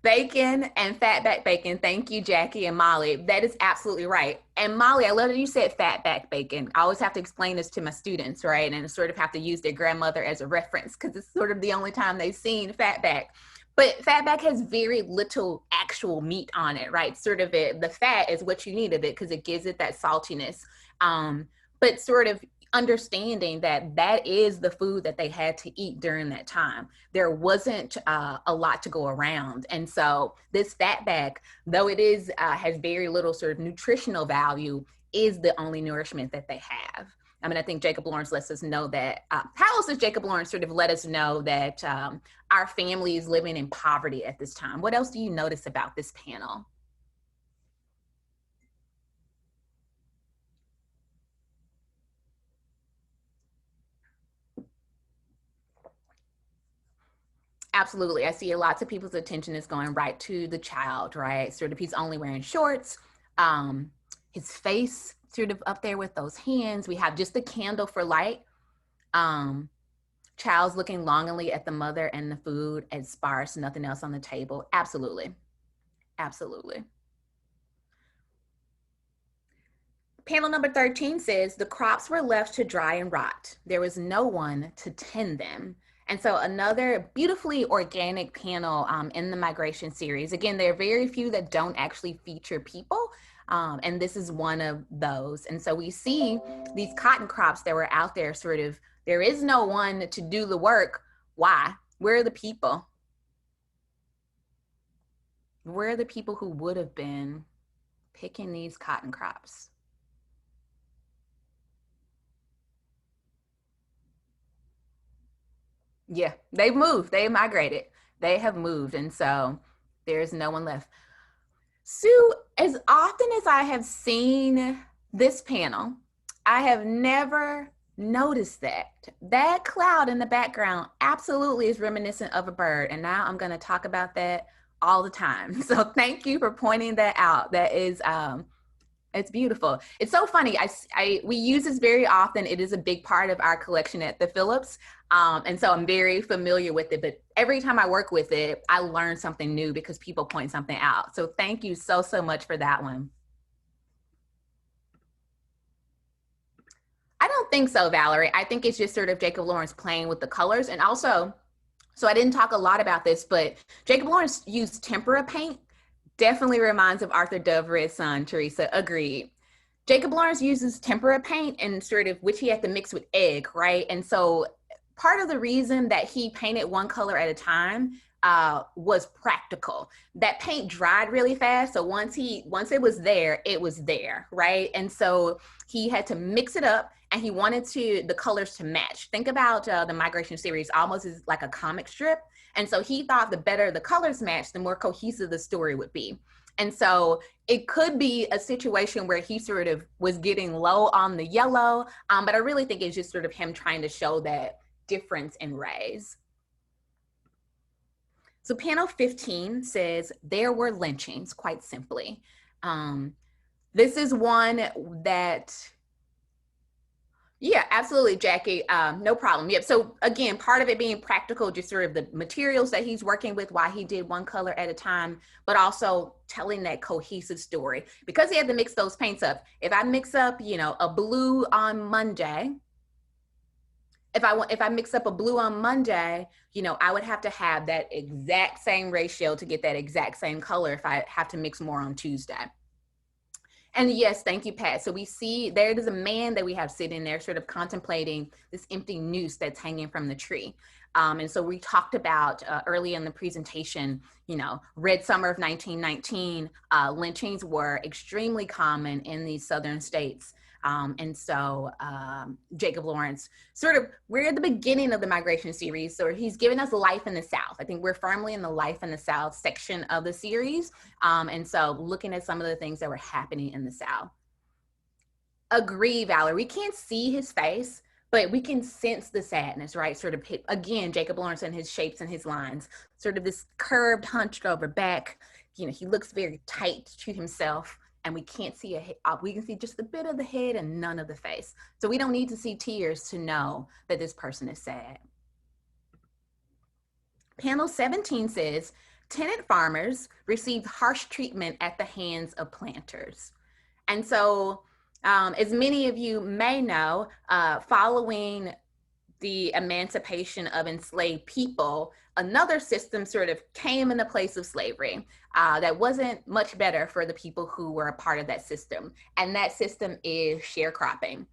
Bacon and fatback bacon. Thank you, Jackie and Molly. That is absolutely right. And Molly, I love that you said fatback bacon. I always have to explain this to my students, right? And sort of have to use their grandmother as a reference because it's sort of the only time they've seen fatback. But fatback has very little actual meat on it, right? Sort of the fat is what you need of it because it gives it that saltiness. But sort of understanding that that is the food that they had to eat during that time. There wasn't a lot to go around. And so this fatback, though it is has very little sort of nutritional value, is the only nourishment that they have. I mean, I think Jacob Lawrence lets us know that, how else does Jacob Lawrence sort of let us know that our family is living in poverty at this time? What else do you notice about this panel? Absolutely. I see lots of people's attention is going right to the child, right? Sort of he's only wearing shorts. His face sort of up there with those hands. We have just the candle for light. Child's looking longingly at the mother and the food as sparse, nothing else on the table. Absolutely. Absolutely. Panel number 13 says, the crops were left to dry and rot. There was no one to tend them. And so another beautifully organic panel in the migration series. Again, there are very few that don't actually feature people. And this is one of those. And so we see these cotton crops that were out there sort of, there is no one to do the work. Why? Where are the people? Where are the people who would have been picking these cotton crops? Yeah, they've moved, they migrated, they have moved. And so there's no one left. Sue, as often as I have seen this panel, I have never noticed that cloud in the background absolutely is reminiscent of a bird. And now I'm going to talk about that all the time. So thank you for pointing that out. That is, it's beautiful. It's so funny. We use this very often. It is a big part of our collection at the Phillips. And so I'm very familiar with it, but every time I work with it, I learn something new because people point something out. So thank you so, so much for that one. I don't think so, Valerie. I think it's just sort of Jacob Lawrence playing with the colors. And also, so I didn't talk a lot about this, but Jacob Lawrence used tempera paint. Definitely reminds of Arthur Dove Red's son, Teresa, agreed. Jacob Lawrence uses tempera paint and sort of, which he had to mix with egg, right? And so part of the reason that he painted one color at a time was practical. That paint dried really fast. So once it was there, right? And so he had to mix it up and he wanted the colors to match. Think about the Migration series almost as like a comic strip. And so he thought the better the colors matched, the more cohesive the story would be. And so it could be a situation where he sort of was getting low on the yellow, but I really think it's just sort of him trying to show that difference in rays. So panel 15 says, there were lynchings, quite simply. This is one that, yeah, absolutely, Jackie, no problem. Yep, so again, part of it being practical, just sort of the materials that he's working with, why he did one color at a time, but also telling that cohesive story. Because he had to mix those paints up. If I mix up, a blue on Monday, if I mix up a blue on Monday, I would have to have that exact same ratio to get that exact same color if I have to mix more on Tuesday. And yes, thank you, Pat. So we see there is a man that we have sitting there sort of contemplating this empty noose that's hanging from the tree. And so we talked about early in the presentation, Red Summer of 1919, lynchings were extremely common in these southern states. And so Jacob Lawrence, we're at the beginning of the Migration series, so he's giving us Life in the South. I think we're firmly in the Life in the South section of the series. And so looking at some of the things that were happening in the South. Agree, Valerie, we can't see his face, but we can sense the sadness, right? Sort of, again, Jacob Lawrence and his shapes and his lines, sort of this curved, hunched over back. He looks very tight to himself. And we can't see we can see just a bit of the head and none of the face. So we don't need to see tears to know that this person is sad. Panel 17 says, tenant farmers received harsh treatment at the hands of planters. And so as many of you may know, following the emancipation of enslaved people, another system sort of came in the place of slavery that wasn't much better for the people who were a part of that system. And that system is sharecropping.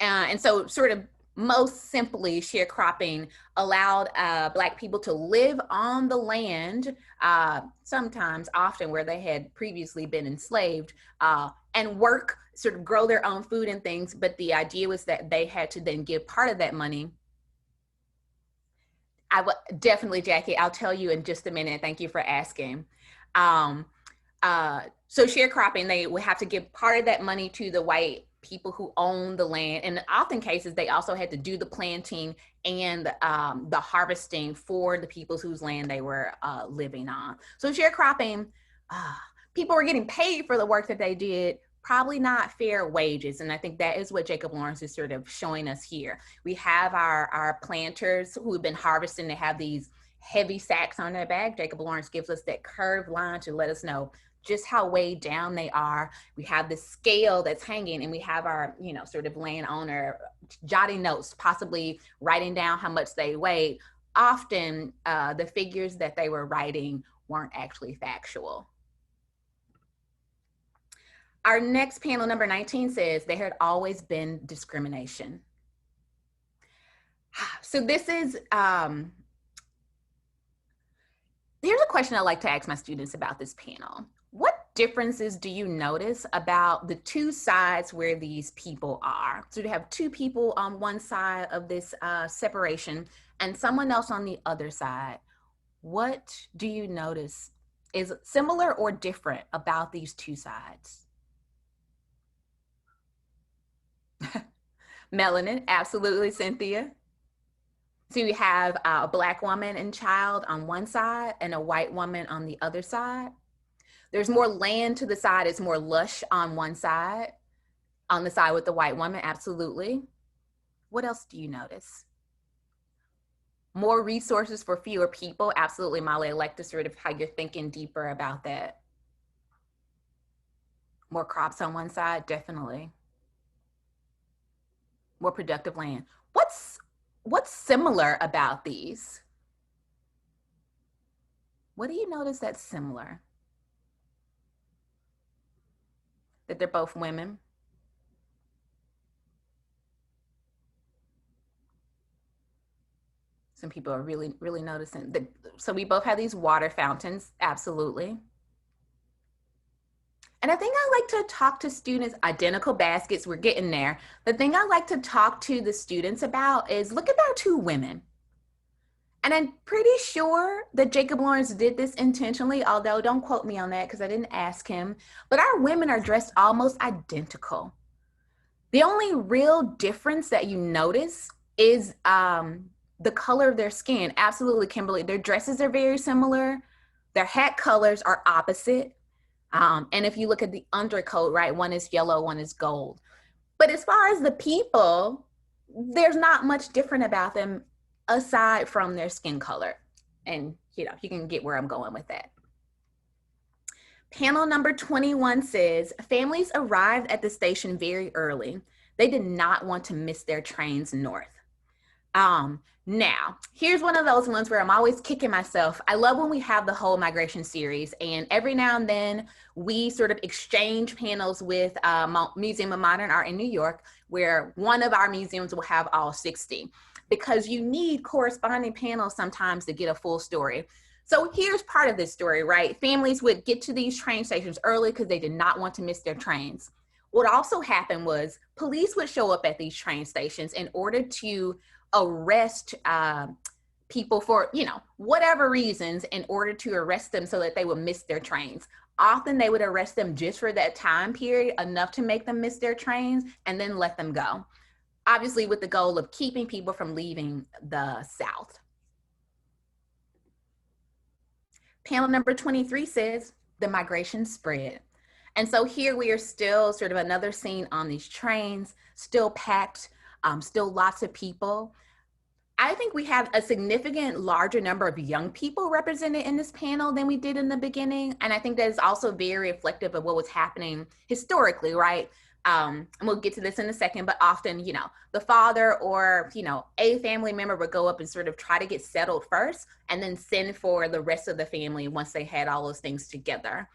And so sort of most simply, sharecropping allowed Black people to live on the land, often where they had previously been enslaved, and work, sort of grow their own food and things. But the idea was that they had to then give part of that money. Definitely, Jackie, I'll tell you in just a minute. Thank you for asking. So sharecropping, they would have to give part of that money to the white people who own the land. And in often cases, they also had to do the planting and the harvesting for the people whose land they were living on. So sharecropping, people were getting paid for the work that they did, probably not fair wages. And I think that is what Jacob Lawrence is sort of showing us here. We have our planters who have been harvesting. They have these heavy sacks on their back. Jacob Lawrence gives us that curved line to let us know just how weighed down they are. We have the scale that's hanging, and we have our, sort of landowner jotting notes, possibly writing down how much they weighed. Often the figures that they were writing weren't actually factual. Our next panel, number 19, says there had always been discrimination. So this is, here's a question I like to ask my students about this panel. What differences do you notice about the two sides where these people are? So you have two people on one side of this separation and someone else on the other side. What do you notice is similar or different about these two sides? Melanin, absolutely, Cynthia. So you have a Black woman and child on one side and a white woman on the other side. There's more land to the side, it's more lush on one side. On the side with the white woman, absolutely. What else do you notice? More resources for fewer people, absolutely, Molly. I'd like to sort of how you're thinking deeper about that. More crops on one side, definitely. More productive land. What's similar about these? What do you notice that's similar? That they're both women? Some people are really, really noticing that. So we both have these water fountains, absolutely. And I think I like to talk to students, identical baskets, we're getting there. The thing I like to talk to the students about is look at our two women. And I'm pretty sure that Jacob Lawrence did this intentionally, although don't quote me on that because I didn't ask him, but our women are dressed almost identical. The only real difference that you notice is the color of their skin. Absolutely, Kimberly. Their dresses are very similar. Their hat colors are opposite. And if you look at the undercoat, right, one is yellow, one is gold. But as far as the people, there's not much different about them aside from their skin color. And, you can get where I'm going with that. Panel number 21 says, families arrived at the station very early. They did not want to miss their trains north. Now, here's one of those ones where I'm always kicking myself. I love when we have the whole migration series, and every now and then we sort of exchange panels with Museum of Modern Art in New York, where one of our museums will have all 60, because you need corresponding panels sometimes to get a full story. So here's part of this story, right? Families would get to these train stations early because they did not want to miss their trains. What also happened was police would show up at these train stations in order to arrest people for, whatever reasons, in order to arrest them so that they would miss their trains. Often they would arrest them just for that time period, enough to make them miss their trains, and then let them go. Obviously with the goal of keeping people from leaving the South. Panel number 23 says, the migration spread. And so here we are still sort of another scene on these trains, still packed, still lots of people. I think we have a significant larger number of young people represented in this panel than we did in the beginning. And I think that is also very reflective of what was happening historically, right? And we'll get to this in a second, but often, the father or, a family member would go up and sort of try to get settled first and then send for the rest of the family once they had all those things together.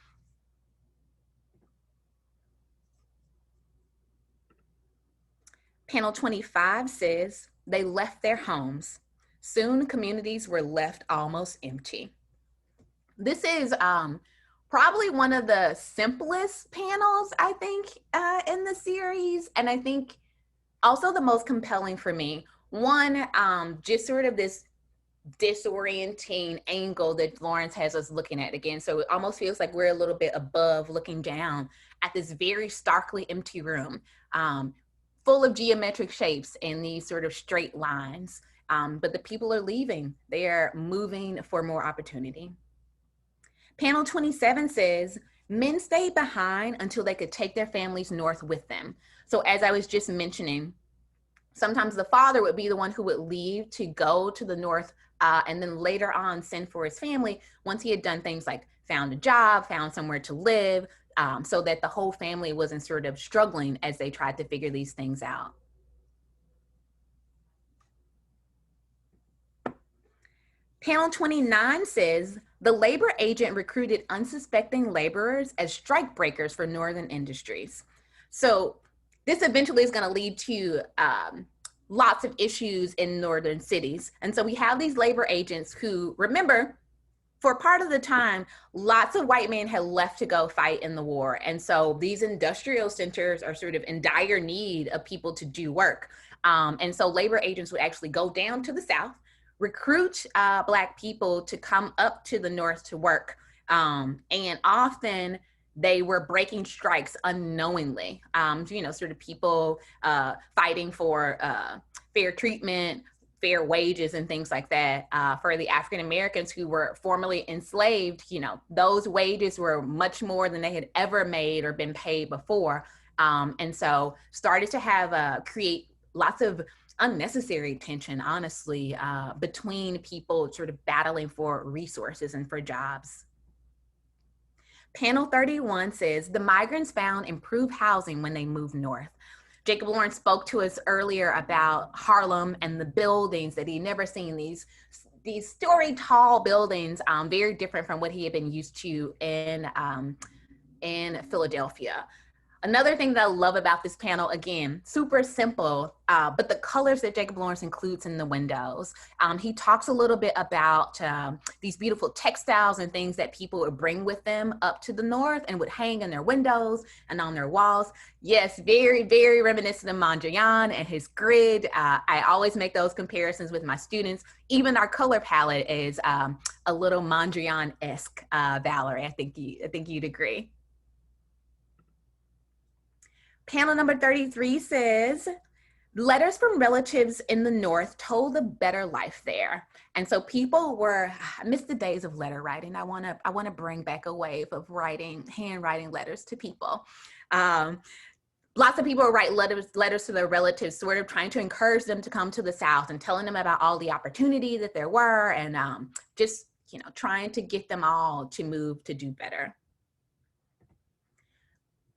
Panel 25 says, they left their homes. Soon communities were left almost empty. This is probably one of the simplest panels, I think, in the series. And I think also the most compelling for me. One, just sort of this disorienting angle that Lawrence has us looking at again. So it almost feels like we're a little bit above looking down at this very starkly empty room, full of geometric shapes and these sort of straight lines. But the people are leaving. They are moving for more opportunity. Panel 27 says, men stayed behind until they could take their families north with them. So as I was just mentioning, sometimes the father would be the one who would leave to go to the north and then later on send for his family once he had done things like found a job, found somewhere to live, so that the whole family wasn't sort of struggling as they tried to figure these things out. Panel 29 says, the labor agent recruited unsuspecting laborers as strike breakers for northern industries. So this eventually is going to lead to lots of issues in northern cities. And so we have these labor agents who, remember, for part of the time, lots of white men had left to go fight in the war. And so these industrial centers are sort of in dire need of people to do work. And so labor agents would actually go down to the South, recruit Black people to come up to the North to work. And often they were breaking strikes unknowingly, sort of people fighting for fair treatment, fair wages and things like that. For the African Americans who were formerly enslaved, those wages were much more than they had ever made or been paid before. And so started to have create lots of unnecessary tension, honestly, between people sort of battling for resources and for jobs. Panel 31 says, the migrants found improved housing when they moved north. Jacob Lawrence spoke to us earlier about Harlem and the buildings that he'd never seen, these story tall buildings, very different from what he had been used to in Philadelphia. Another thing that I love about this panel, again, super simple, but the colors that Jacob Lawrence includes in the windows. He talks a little bit about these beautiful textiles and things that people would bring with them up to the north and would hang in their windows and on their walls. Yes, very, very reminiscent of Mondrian and his grid. I always make those comparisons with my students. Even our color palette is a little Mondrian-esque, Valerie. I think you'd agree. Panel number 33 says, letters from relatives in the North told a better life there. And so people were, I miss the days of letter writing. I want to bring back a wave of handwriting letters to people. Lots of people write letters to their relatives, sort of trying to encourage them to come to the South and telling them about all the opportunity that there were, and just, trying to get them all to move to do better.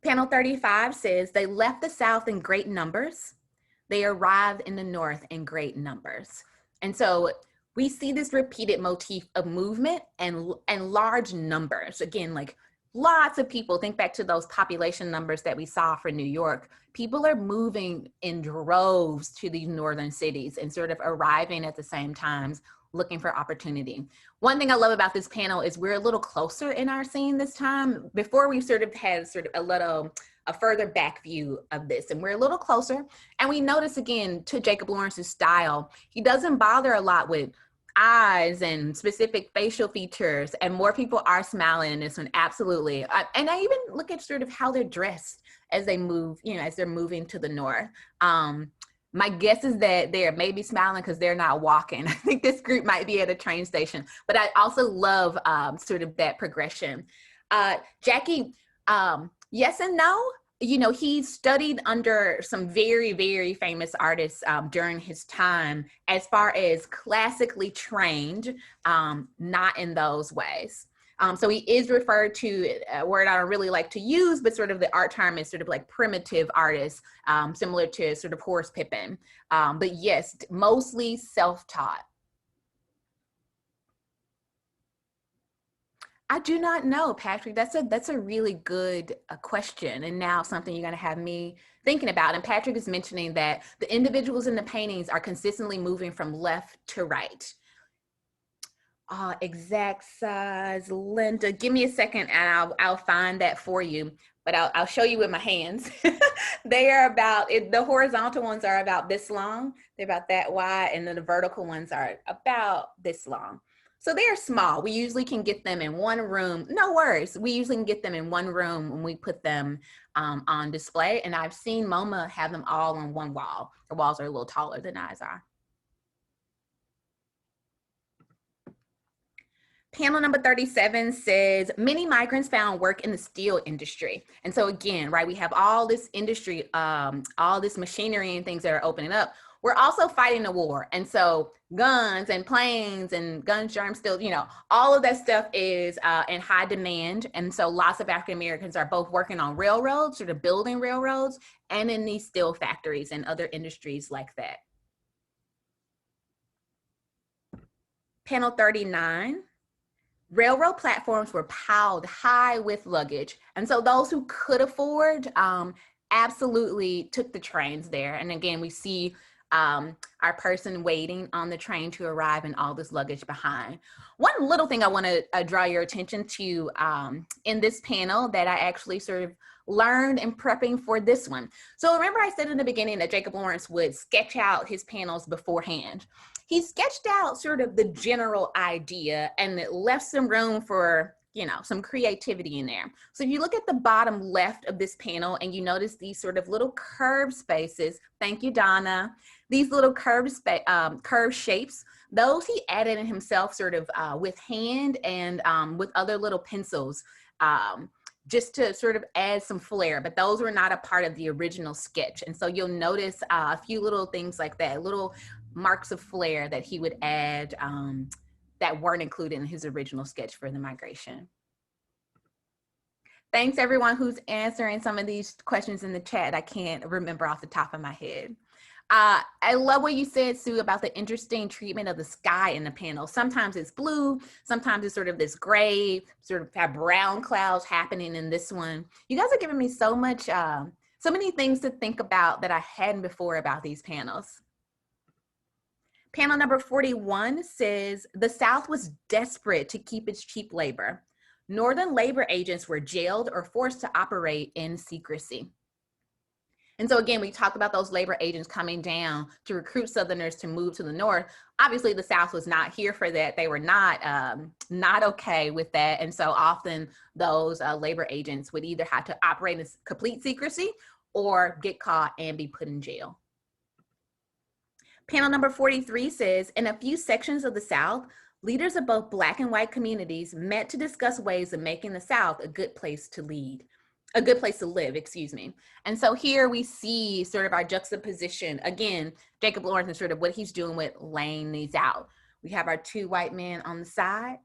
Panel 35 says, they left the South in great numbers. They arrived in the North in great numbers. And so we see this repeated motif of movement and large numbers. Again, like lots of people, think back to those population numbers that we saw for New York. People are moving in droves to these northern cities and sort of arriving at the same times, looking for opportunity. One thing I love about this panel is we're a little closer in our scene this time. Before we sort of had a further back view of this, and we're a little closer. And we notice again, to Jacob Lawrence's style, he doesn't bother a lot with eyes and specific facial features, and more people are smiling in this one, absolutely. And I even look at sort of how they're dressed as they move, as they're moving to the north. My guess is that they're maybe smiling because they're not walking. I think this group might be at a train station, but I also love sort of that progression. Jackie, yes and no. He studied under some very, very famous artists during his time as far as classically trained, not in those ways. So he is referred to a word I don't really like to use, but sort of the art term is sort of like primitive artists, similar to sort of Horace Pippin. But yes, mostly self-taught. I do not know, Patrick. That's a really good question, and now something you're going to have me thinking about. And Patrick is mentioning that the individuals in the paintings are consistently moving from left to right. Exact size, Linda. Give me a second, and I'll find that for you. But I'll show you with my hands. They are about the horizontal ones are about this long. They're about that wide, and then the vertical ones are about this long. So they are small. We usually can get them in one room. No worries. We usually can get them in one room when we put them on display. And I've seen MoMA have them all on one wall. The walls are a little taller than ours are. Panel number 37 says, many migrants found work in the steel industry. And so again, right, we have all this industry, all this machinery and things that are opening up. We're also fighting a war. And so guns and planes and gun germ steel, all of that stuff is in high demand. And so lots of African Americans are both working on railroads, sort of building railroads, and in these steel factories and other industries like that. Panel 39. Railroad platforms were piled high with luggage. And so those who could afford absolutely took the trains there. And again, we see our person waiting on the train to arrive and all this luggage behind. One little thing I want to draw your attention to in this panel that I actually sort of learned in prepping for this one. So remember I said in the beginning that Jacob Lawrence would sketch out his panels beforehand. He sketched out sort of the general idea and it left some room for some creativity in there. So if you look at the bottom left of this panel and you notice these sort of little curved spaces, thank you, Donna, these little curved shapes, those he added in himself sort of with hand and with other little pencils, just to sort of add some flair, but those were not a part of the original sketch. And so you'll notice a few little things like that, little marks of flair that he would add that weren't included in his original sketch for the migration. Thanks everyone who's answering some of these questions in the chat. I can't remember off the top of my head. I love what you said, Sue, about the interesting treatment of the sky in the panel. Sometimes it's blue, sometimes it's sort of this gray, sort of have brown clouds happening in this one. You guys are giving me so much, so many things to think about that I hadn't before about these panels. Panel number 41 says, the South was desperate to keep its cheap labor. Northern labor agents were jailed or forced to operate in secrecy. And so again, we talked about those labor agents coming down to recruit Southerners to move to the North. Obviously, the South was not here for that. They were not okay with that. And so often those labor agents would either have to operate in complete secrecy or get caught and be put in jail. Panel number 43 says, in a few sections of the South, leaders of both Black and white communities met to discuss ways of making the South a good place to live, excuse me. And so here we see sort of our juxtaposition. Again, Jacob Lawrence and sort of what he's doing with laying these out. We have our two white men on the side,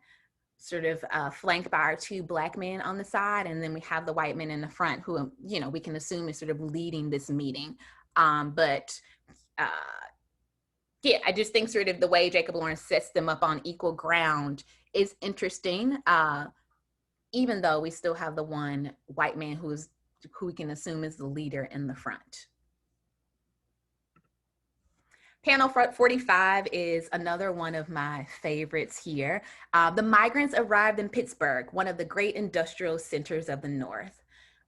sort of flanked by our two Black men on the side. And then we have the white men in the front who, we can assume is sort of leading this meeting. Yeah, I just think sort of the way Jacob Lawrence sets them up on equal ground is interesting. Even though we still have the one white man who we can assume is the leader in the front. Panel 45 is another one of my favorites here. The migrants arrived in Pittsburgh, one of the great industrial centers of the North.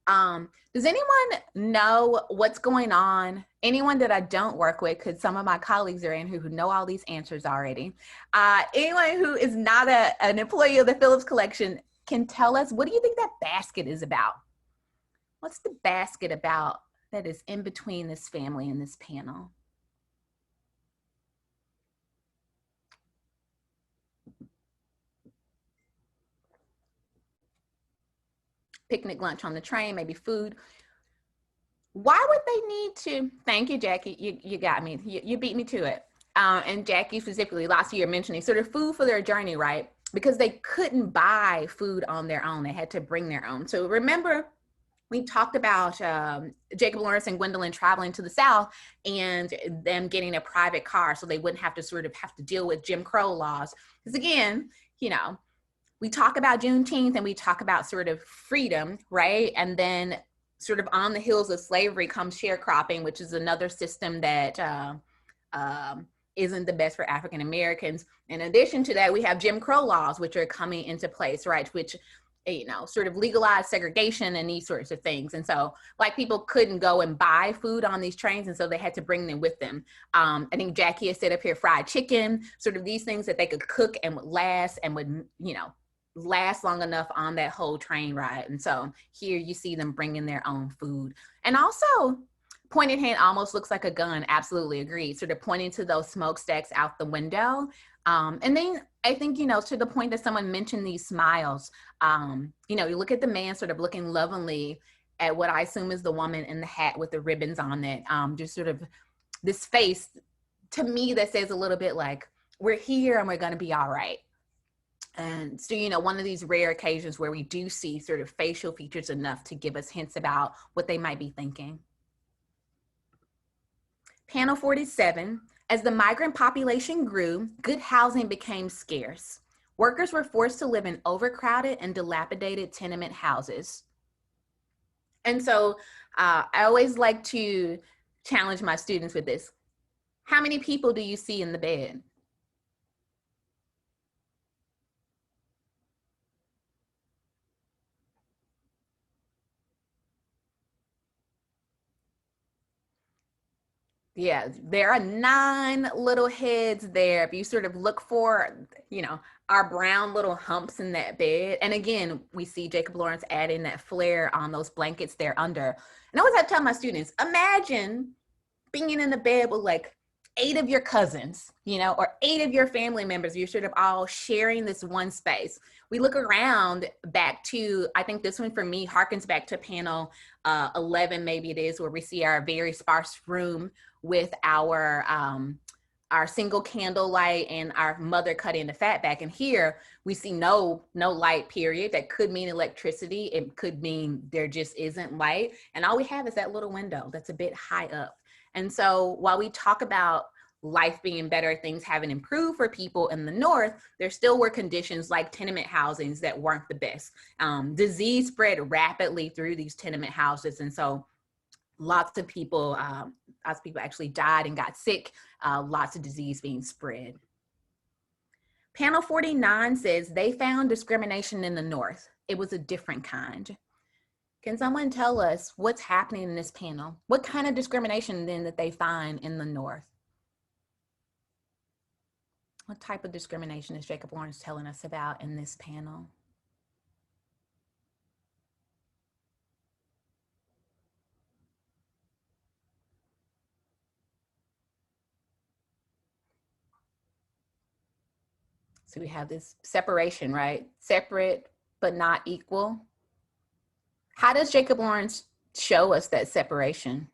Does anyone know what's going on? Anyone that I don't work with, because some of my colleagues are in who know all these answers already. Anyone who is not an employee of the Phillips Collection can tell us, what do you think that basket is about? What's the basket about that is in between this family and this panel? Picnic lunch on the train, maybe food. Why would they need to? Thank you, Jackie. You got me. You beat me to it. And Jackie specifically, last year mentioning sort of food for their journey, right? Because they couldn't buy food on their own. They had to bring their own. So remember, we talked about Jacob Lawrence and Gwendolyn traveling to the South and them getting a private car so they wouldn't have to deal with Jim Crow laws. Because again, we talk about Juneteenth and we talk about sort of freedom, right? And then sort of on the heels of slavery comes sharecropping, which is another system that isn't the best for African Americans. In addition to that, we have Jim Crow laws, which are coming into place, right? Which, sort of legalize segregation and these sorts of things. And so Black people couldn't go and buy food on these trains. And so they had to bring them with them. I think Jackie has set up here fried chicken, sort of these things that they could cook and would last and would, last long enough on that whole train ride. And so here you see them bringing their own food. And also, pointed hand almost looks like a gun. Absolutely agreed. Sort of pointing to those smokestacks out the window. And then I think, to the point that someone mentioned these smiles, you look at the man sort of looking lovingly at what I assume is the woman in the hat with the ribbons on it. Just sort of this face to me that says a little bit like, we're here and we're going to be all right. And so, one of these rare occasions where we do see sort of facial features enough to give us hints about what they might be thinking. Panel 47, as the migrant population grew, good housing became scarce. Workers were forced to live in overcrowded and dilapidated tenement houses. And so I always like to challenge my students with this. How many people do you see in the bed? Yeah, there are 9 little heads there. If you sort of look for, you know, our brown little humps in that bed. And again, we see Jacob Lawrence adding that flare on those blankets there under. And I always have to tell my students, imagine being in the bed with like 8 of your cousins, you know, or 8 of your family members. You're sort of all sharing this one space. We look around back to, I think this one for me harkens back to panel 11, maybe it is, where we see our very sparse room with our single candle light and our mother cutting the fat back. And here we see no light, period. That could mean electricity. It could mean there just isn't light. And all we have is that little window that's a bit high up. And so while we talk about life being better, things having improved for people in the North, there still were conditions like tenement housings that weren't the best. Disease spread rapidly through these tenement houses. And so lots of people actually died and got sick, lots of disease being spread. Panel 49 says they found discrimination in the North. It was a different kind. Can someone tell us what's happening in this panel? What kind of discrimination then that they find in the North? What type of discrimination is Jacob Lawrence telling us about in this panel? So we have this separation, right? Separate, but not equal. How does Jacob Lawrence show us that separation?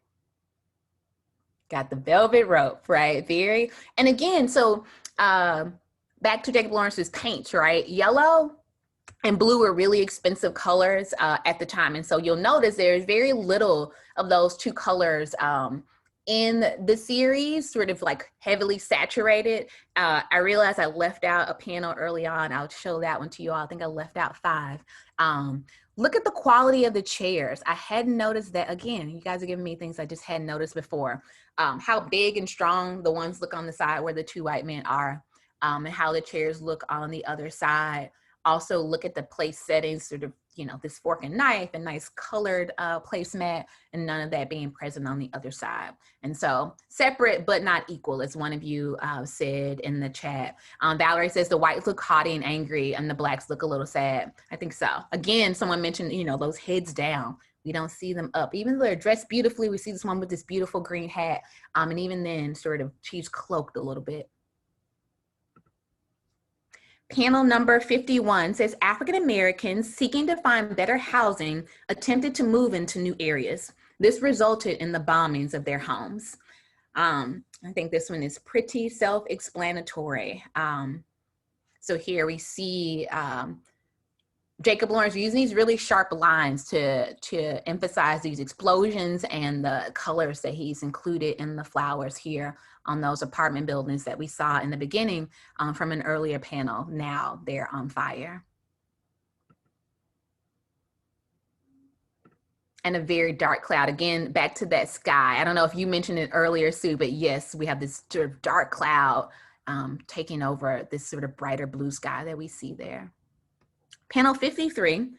Got the velvet rope, right? And again, so back to Jacob Lawrence's paints, right? Yellow and blue were really expensive colors at the time. And so you'll notice there's very little of those 2 colors in the series, sort of like heavily saturated. I realized I left out a panel early on. I'll show that one to you all. I think I left out 5. Look at the quality of the chairs. I hadn't noticed that. Again, you guys are giving me things I just hadn't noticed before. How big and strong the ones look on the side where the 2 white men are, and how the chairs look on the other side. Also look at the place settings, sort of, you know, this fork and knife and nice colored placemat, and none of that being present on the other side. And so separate but not equal, as one of you said in the chat. Valerie says the whites look haughty and angry and the blacks look a little sad. I think so. Again, someone mentioned, you know, those heads down. We don't see them up. Even though they're dressed beautifully, we see this one with this beautiful green hat. And even then, sort of, she's cloaked a little bit. Panel number 51 says African Americans seeking to find better housing attempted to move into new areas. This resulted in the bombings of their homes. I think this one is pretty self-explanatory. So here we see Jacob Lawrence using these really sharp lines to emphasize these explosions and the colors that he's included in the flowers here on those apartment buildings that we saw in the beginning from an earlier panel. Now they're on fire. And a very dark cloud. Again, back to that sky. I don't know if you mentioned it earlier, Sue, but yes, we have this sort of dark cloud taking over this sort of brighter blue sky that we see there. Panel 53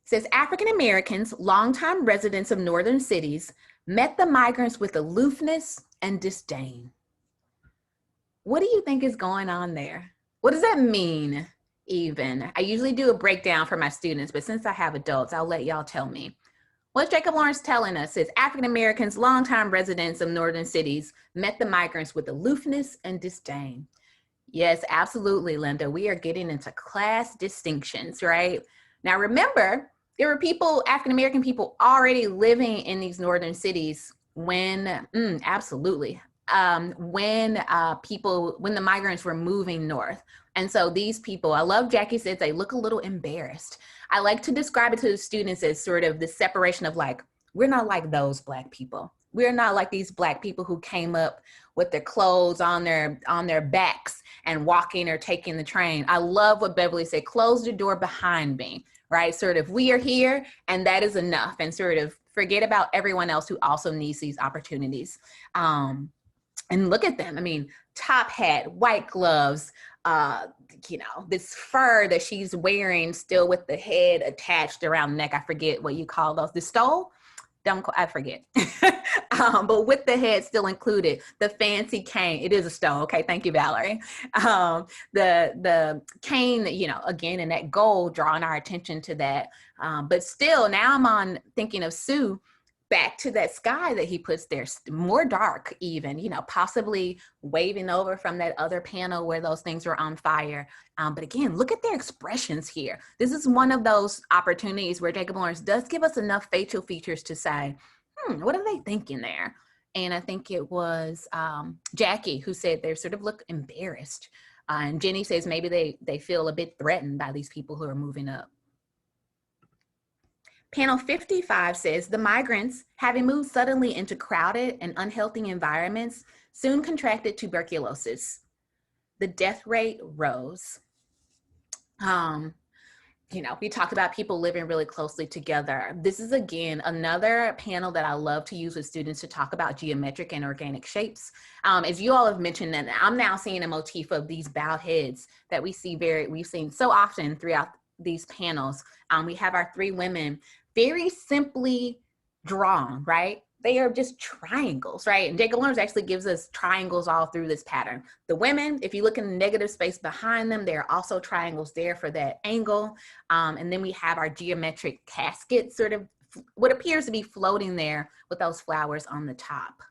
says African Americans, longtime residents of northern cities, met the migrants with aloofness and disdain. What do you think is going on there? What does that mean even? I usually do a breakdown for my students, but since I have adults, I'll let y'all tell me. What Jacob Lawrence telling us is African Americans, longtime residents of northern cities, met the migrants with aloofness and disdain. Yes, absolutely, Linda. We are getting into class distinctions, right? Now, remember, there were people, African-American people already living in these northern cities when, absolutely, when the migrants were moving north. And so these people, I love Jackie says they look a little embarrassed. I like to describe it to the students as sort of the separation of like, we're not like those Black people. We're not like these Black people who came up with their clothes on their backs and walking or taking the train. I love what Beverly said, close the door behind me, right? Sort of, we are here and that is enough, and sort of forget about everyone else who also needs these opportunities. And look at them. I mean, top hat, white gloves, you know, this fur that she's wearing still with the head attached around the neck. I forget what you call those, the stole. I forget. But with the head still included, the fancy cane, it is a stone. Okay, thank you, Valerie. The cane, you know, again, in that gold, drawing our attention to that. But still, now I'm on thinking of Sue, back to that sky that he puts there, more dark even, you know, possibly waving over from that other panel where those things were on fire. But again, look at their expressions here. This is one of those opportunities where Jacob Lawrence does give us enough facial features to say, what are they thinking there? And I think it was Jackie who said they sort of look embarrassed. And Jenny says maybe they feel a bit threatened by these people who are moving up. Panel 55 says, the migrants, having moved suddenly into crowded and unhealthy environments, soon contracted tuberculosis. The death rate rose. You know, we talked about people living really closely together. This is, again, another panel that I love to use with students to talk about geometric and organic shapes. As you all have mentioned, and I'm now seeing a motif of these bowed heads that we've seen so often throughout these panels. We have our three women very simply drawn, right? They are just triangles, right? And Jacob Lawrence actually gives us triangles all through this pattern. The women, if you look in the negative space behind them, there are also triangles there for that angle. And then we have our geometric casket, sort of what appears to be floating there with those flowers on the top.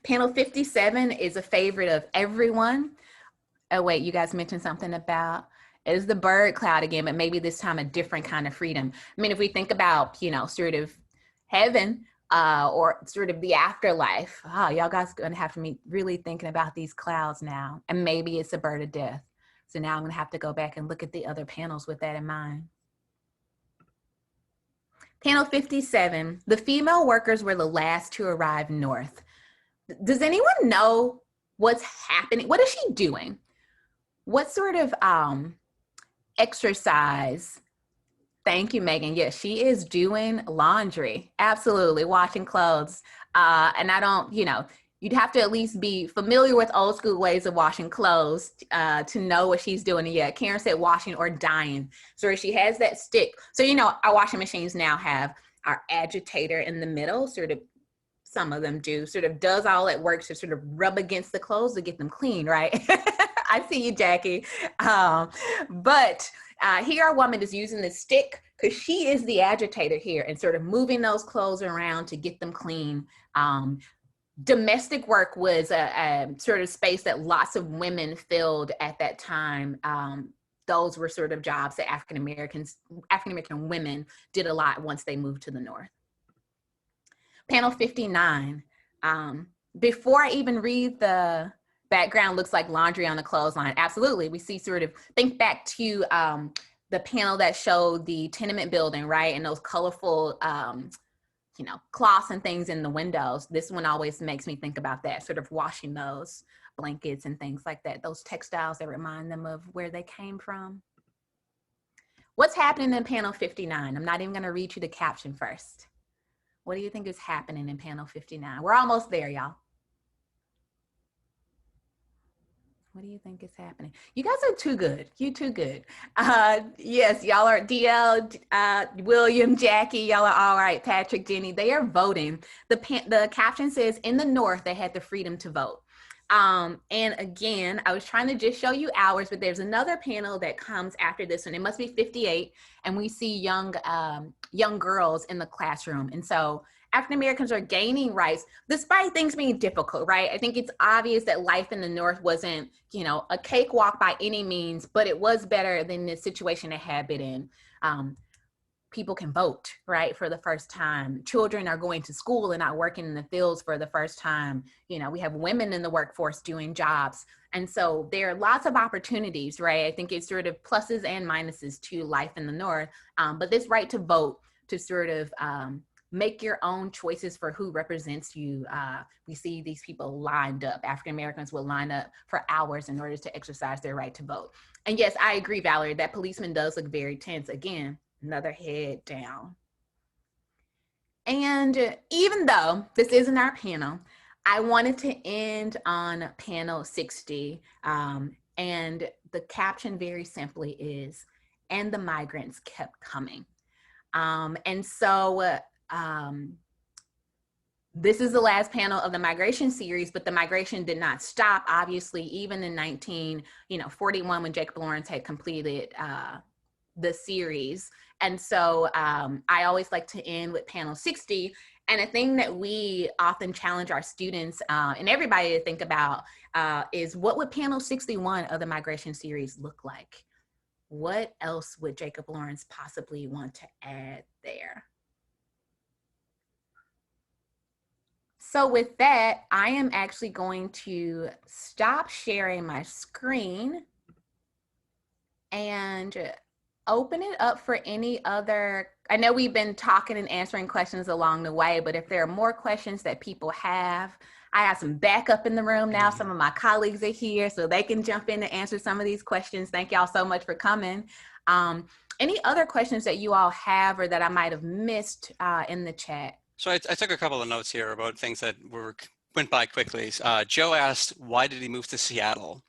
Panel 57 is a favorite of everyone. Oh wait, you guys mentioned something about, is the bird cloud again, but maybe this time a different kind of freedom. I mean, if we think about, you know, sort of heaven or sort of the afterlife, y'all guys gonna have to be really thinking about these clouds now. And maybe it's a bird of death. So now I'm gonna have to go back and look at the other panels with that in mind. Panel 57, the female workers were the last to arrive north. Does anyone know what's happening? What is she doing? What sort of exercise? Thank you, Megan. Yes, she is doing laundry. Absolutely, washing clothes. And I don't, you know, you'd have to at least be familiar with old school ways of washing clothes to know what she's doing. Yeah, Karen said washing or dyeing. So she has that stick. So, you know, our washing machines now have our agitator in the middle, sort of, some of them do, sort of does all that work to sort of rub against the clothes to get them clean, right? I see you, Jackie. But here our woman is using the stick because she is the agitator here and sort of moving those clothes around to get them clean. Domestic work was a sort of space that lots of women filled at that time. Those were sort of Jobs that African-American women did a lot once they moved to the North. Panel 59. Before I even read the background, looks like laundry on the clothesline. Absolutely. We see sort of, think back to the panel that showed the tenement building, right? And those colorful, you know, cloths and things in the windows. This one always makes me think about that, sort of washing those blankets and things like that, those textiles that remind them of where they came from. What's happening in panel 59? I'm not even going to read you the caption first. What do you think is happening in panel 59? We're almost there, y'all. What do you think is happening? You guys are too good. You too good. Yes, y'all are DL, William, Jackie, y'all are all right. Patrick, Jenny, they are voting. The caption says, in the North, they had the freedom to vote. And again, I was trying to just show you hours, but there's another panel that comes after this one. It must be 58. And we see young girls in the classroom. And so African Americans are gaining rights despite things being difficult, right? I think it's obvious that life in the North wasn't, you know, a cakewalk by any means, but it was better than the situation they had been in. People can vote, right, for the first time. Children are going to school and not working in the fields for the first time. You know, we have women in the workforce doing jobs. And so there are lots of opportunities, right? I think it's sort of pluses and minuses to life in the North. But this right to vote, to sort of make your own choices for who represents you. We see these people lined up. African Americans will line up for hours in order to exercise their right to vote. And yes, I agree, Valerie, that policeman does look very tense. Again, another head down. And even though this isn't our panel, I wanted to end on panel 60. And the caption very simply is, and the migrants kept coming. And so this is the last panel of the migration series, but the migration did not stop, obviously, even in 1941 when Jacob Lawrence had completed the series. And so I always like to end with panel 60. And a thing that we often challenge our students and everybody to think about is, what would panel 61 of the migration series look like? What else would Jacob Lawrence possibly want to add there? So with that, I am actually going to stop sharing my screen and open it up for any other. I know we've been talking and answering questions along the way, but if there are more questions that people have, I have some backup in the room now. Some of my colleagues are here, so they can jump in to answer some of these questions. Thank y'all so much for coming. Any other questions that you all have or that I might have missed in the chat? So I took a couple of notes here about things that went by quickly. Joe asked, why did he move to Seattle?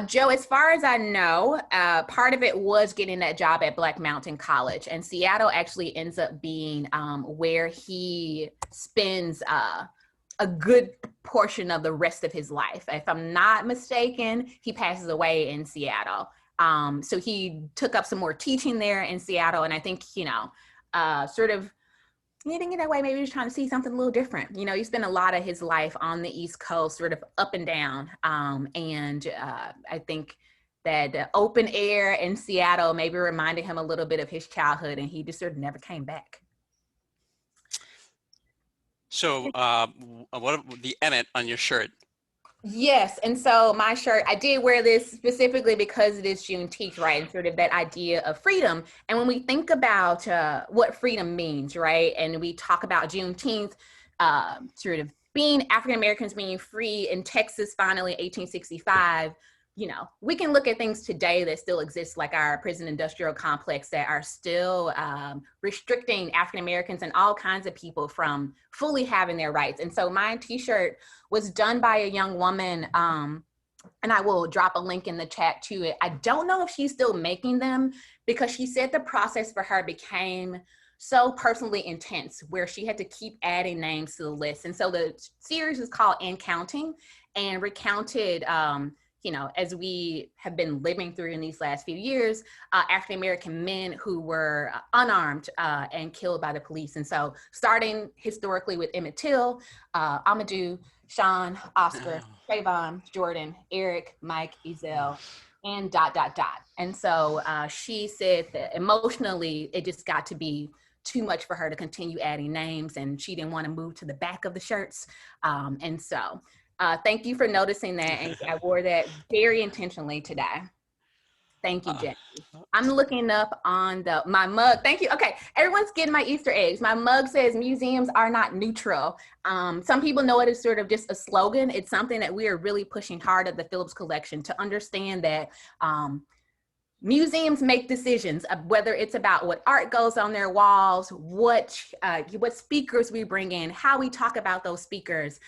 Joe, as far as I know, part of it was getting that job at Black Mountain College, and Seattle actually ends up being where he spends a good portion of the rest of his life. If I'm not mistaken, he passes away in Seattle. So he took up some more teaching there in Seattle, and I think, sort of getting it that way, maybe he was trying to see something a little different. He spent a lot of his life on the East Coast, sort of up and down. And I think that the open air in Seattle maybe reminded him a little bit of his childhood, and he just sort of never came back. So what the Emmett on your shirt? Yes, and so my shirt, I did wear this specifically because it is Juneteenth, right? And sort of that idea of freedom. And when we think about what freedom means, right? And we talk about Juneteenth, sort of being African-Americans being free in Texas, finally, 1865, we can look at things today that still exist, like our prison industrial complex, that are still restricting African-Americans and all kinds of people from fully having their rights. And so my t-shirt was done by a young woman, and I will drop a link in the chat to it. I don't know if she's still making them, because she said the process for her became so personally intense, where she had to keep adding names to the list. And so the series is called In Counting, and recounted as we have been living through in these last few years, African-American men who were unarmed and killed by the police. And so starting historically with Emmett Till, Amadou, Sean, Oscar, Trayvon, Jordan, Eric, Mike, Ezell, and ... And so she said that emotionally, it just got to be too much for her to continue adding names, and she didn't want to move to the back of the shirts. And so thank you for noticing that, and I wore that very intentionally today. Thank you, Jen. I'm looking up on my mug. Thank you. Okay, everyone's getting my Easter eggs. My mug says museums are not neutral. Some people know it as sort of just a slogan. It's something that we are really pushing hard at the Phillips Collection, to understand that museums make decisions, whether it's about what art goes on their walls, what speakers we bring in, how we talk about those speakers.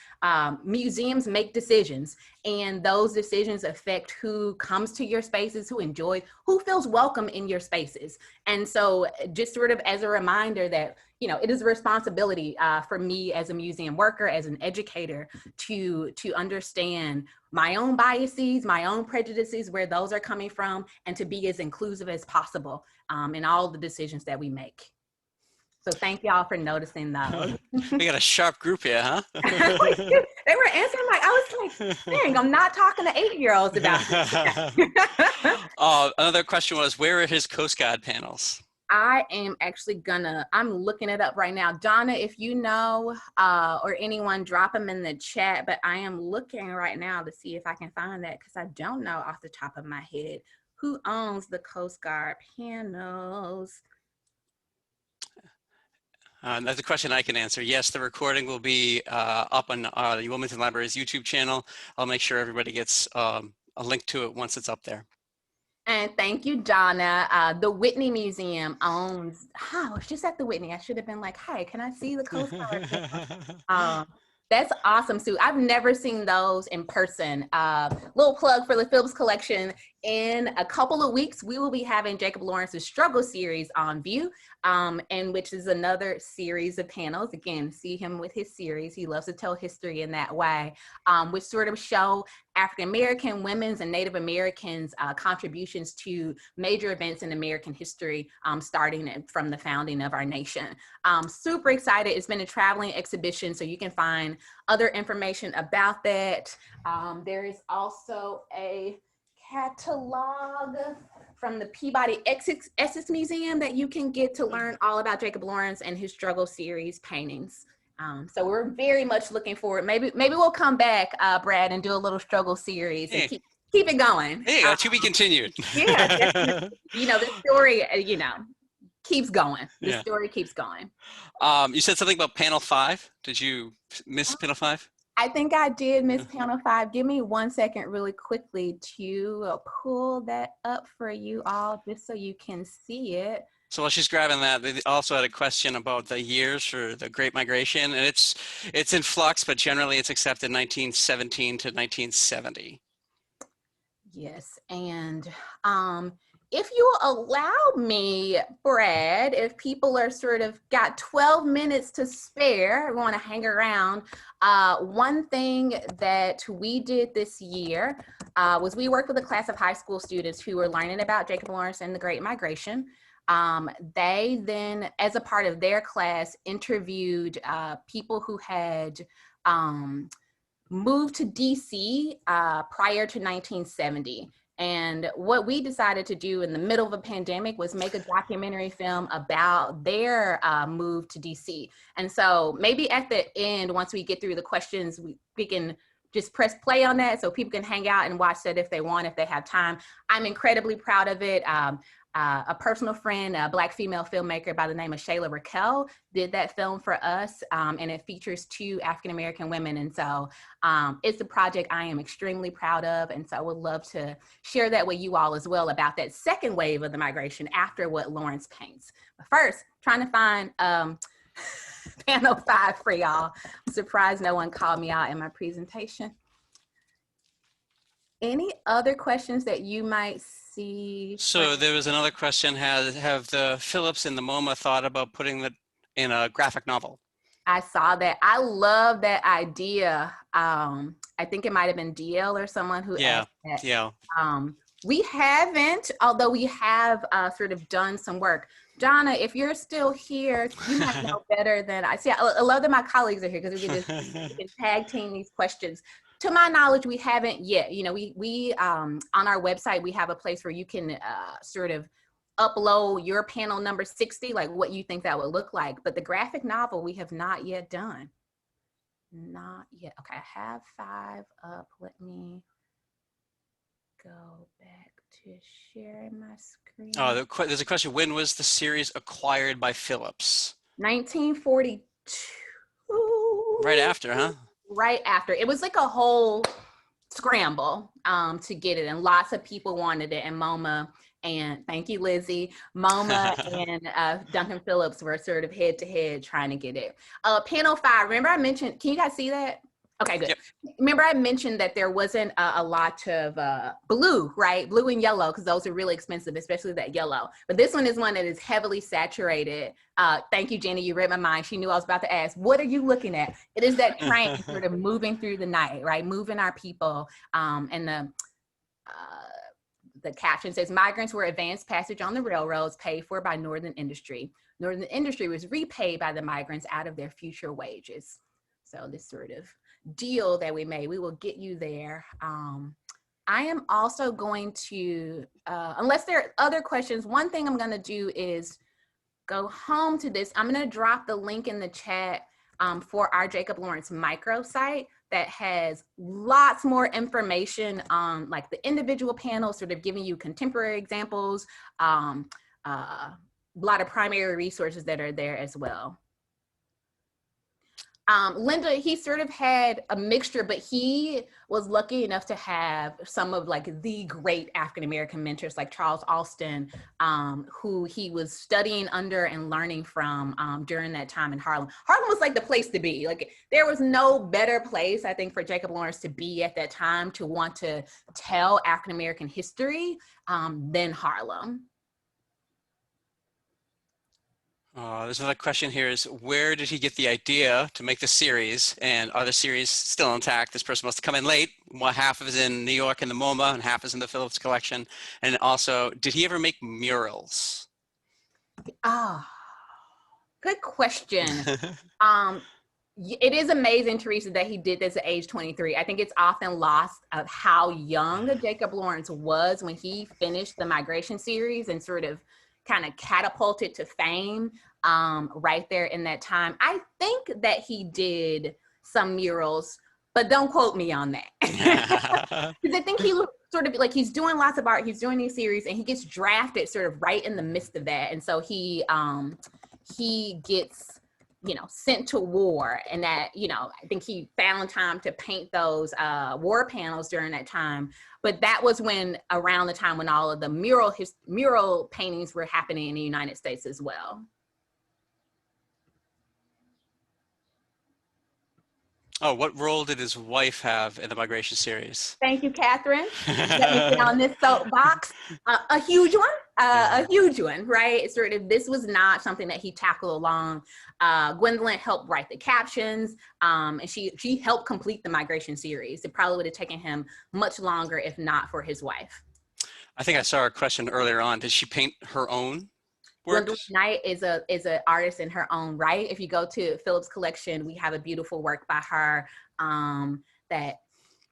Museums make decisions, and those decisions affect who comes to your spaces, who feels welcome in your spaces. And so just sort of as a reminder that, it is a responsibility for me as a museum worker, as an educator, to understand my own biases, my own prejudices, where those are coming from, and to be as inclusive as possible in all the decisions that we make. So thank y'all for noticing those. We got a sharp group here, huh? They were answering I was like, dang, I'm not talking to 8-year-olds about this. Another question was, where are his Coast Guard panels? I am actually I'm looking it up right now. Donna, if you know, or anyone, drop them in the chat, but I am looking right now to see if I can find that, because I don't know off the top of my head who owns the Coast Guard panels. That's a question I can answer. Yes, the recording will be up on the Wilmington Library's YouTube channel. I'll make sure everybody gets a link to it once it's up there. And thank you, Donna. The Whitney Museum owns, I was just at the Whitney. I should have been like, hi, can I see the Coast Guard? That's awesome, Sue. I've never seen those in person. Little plug for the Phillips Collection. In a couple of weeks, we will be having Jacob Lawrence's Struggle series on view, and which is another series of panels. Again, see him with his series. He loves to tell history in that way, which sort of show African-American women's and Native Americans' contributions to major events in American history, starting from the founding of our nation. Super excited. It's been a traveling exhibition, so you can find other information about that. There is also a catalog from the Peabody Essex Museum that you can get to learn all about Jacob Lawrence and his Struggle series paintings. So we're very much looking forward. Maybe we'll come back, Brad, and do a little Struggle series and keep it going. Yeah, to be continued. Yeah, definitely. You know, the story, keeps going. The story keeps going. You said something about panel 5. Did you miss panel 5? I think I did miss panel 5. Give me 1 second really quickly to pull that up for you all, just so you can see it. So while she's grabbing that, they also had a question about the years for the Great Migration, and it's in flux, but generally it's accepted 1917 to 1970. Yes, and if you will allow me, Brad, if people are sort of got 12 minutes to spare, want to hang around, one thing that we did this year was we worked with a class of high school students who were learning about Jacob Lawrence and the Great Migration. They then, as a part of their class, interviewed people who had moved to DC prior to 1970. And what we decided to do in the middle of a pandemic was make a documentary film about their move to DC. And so maybe at the end, once we get through the questions, we can just press play on that so people can hang out and watch that if they want, if they have time. I'm incredibly proud of it. A personal friend, a Black female filmmaker by the name of Shayla Raquel, did that film for us, and it features 2 African-American women. And so it's a project I am extremely proud of, and so I would love to share that with you all as well about that second wave of the migration after what Lawrence paints. But first, trying to find panel 5 for y'all. I'm surprised no one called me out in my presentation. Any other questions that you might see? So there was another question, have the Phillips and the MoMA thought about putting that in a graphic novel? I saw that. I love that idea. I think it might have been DL or someone who asked that. Yeah. We haven't, although we have sort of done some work. Donna, if you're still here, you might know better than I. See, I love that my colleagues are here because we can tag team these questions. To my knowledge, we haven't yet. You know, we on our website, we have a place where you can sort of upload your panel number 60, like what you think that would look like. But the graphic novel, we have not yet done. Not yet. Okay, I have 5 up. Let me go back to sharing my screen. Oh, there's a question. When was the series acquired by Phillips? 1942. Right after, huh? Right after. It was like a whole scramble to get it, and lots of people wanted it, and MoMA, and thank you, Lizzie, MoMA and Duncan Phillips were sort of head to head trying to get it. Panel 5, remember I mentioned, can you guys see that? Okay, good. Yep. Remember I mentioned that there wasn't a lot of blue, right? Blue and yellow, because those are really expensive, especially that yellow. But this one is one that is heavily saturated. Thank you, Jenny, you read my mind. She knew I was about to ask, what are you looking at? It is that train sort of moving through the night, right? Moving our people. And the caption says, migrants were advanced passage on the railroads paid for by Northern industry. Northern industry was repaid by the migrants out of their future wages. So this sort of deal that we made, we will get you there. I am also going to, unless there are other questions, one thing I'm going to do is go home to this. I'm going to drop the link in the chat for our Jacob Lawrence microsite that has lots more information on like the individual panels, sort of giving you contemporary examples, a lot of primary resources that are there as well. Linda, he sort of had a mixture, but he was lucky enough to have some of like the great African-American mentors like Charles Alston, who he was studying under and learning from during that time in Harlem. Harlem was like the place to be. Like there was no better place, I think, for Jacob Lawrence to be at that time to want to tell African-American history than Harlem. There's another question here is, where did he get the idea to make the series? And are the series still intact? This person must have come in late. Well, half is in New York in the MoMA and half is in the Phillips Collection. And also, did he ever make murals? Good question. It is amazing, Teresa, that he did this at age 23. I think it's often lost of how young Jacob Lawrence was when he finished the Migration series and sort of kind of catapulted to fame right there in that time. I think that he did some murals, but don't quote me on that. Because I think he looked sort of like he's doing lots of art, he's doing these series, and he gets drafted sort of right in the midst of that. And so he gets, sent to war, and that, I think he found time to paint those war panels during that time. But that was around the time when all of the mural paintings were happening in the United States as well. Oh, what role did his wife have in the Migration series? Thank you, Catherine. Let me sit on this soapbox. A huge one, a huge one, right? Sort of, this was not something that he tackled along. Gwendolyn helped write the captions, and she helped complete the Migration series. It probably would have taken him much longer if not for his wife. I think I saw a question earlier on. Did she paint her own work? Gwendolyn Knight is an artist in her own right. If you go to Phillips Collection, we have a beautiful work by her that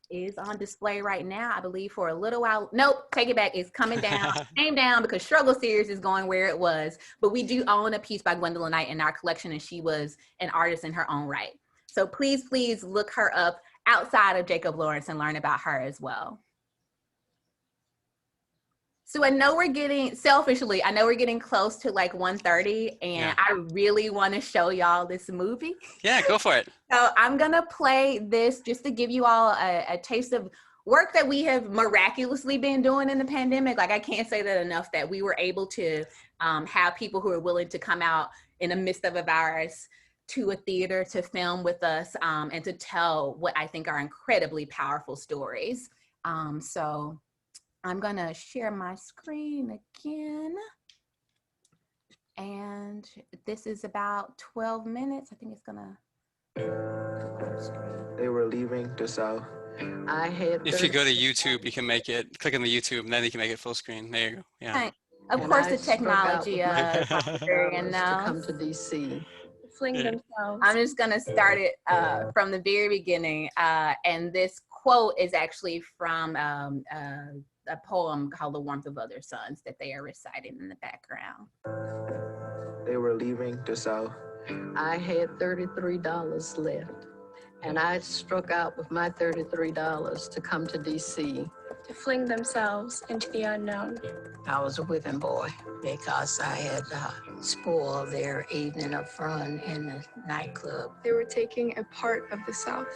is on display right now, I believe, for a little while. Nope, take it back. It's coming down. Came down because Struggle Series is going where it was. But we do own a piece by Gwendolyn Knight in our collection, and she was an artist in her own right. So please look her up outside of Jacob Lawrence and learn about her as well. So I know we're getting close to like 1:30, and I really want to show y'all this movie. Yeah, go for it. So I'm gonna play this just to give you all a taste of work that we have miraculously been doing in the pandemic. Like, I can't say that enough, that we were able to have people who are willing to come out in the midst of a virus to a theater to film with us and to tell what I think are incredibly powerful stories. So I'm gonna share my screen again. And this is about 12 minutes. I think it's gonna. They were leaving the South. I had. If you go to YouTube, you can make it, click on the YouTube, and then you can make it full screen. There you go. Yeah. Of course, the technology librarian knows. To come to DC. Fling themselves. I'm just gonna start it from the very beginning. And this quote is actually from a poem called The Warmth of Other Suns that they are reciting in the background. They were leaving the South. I had $33 left, and I struck out with my $33 to come to DC. To fling themselves into the unknown. I was a whipping boy because I had spoiled their evening of fun in the nightclub. They were taking a part of the South.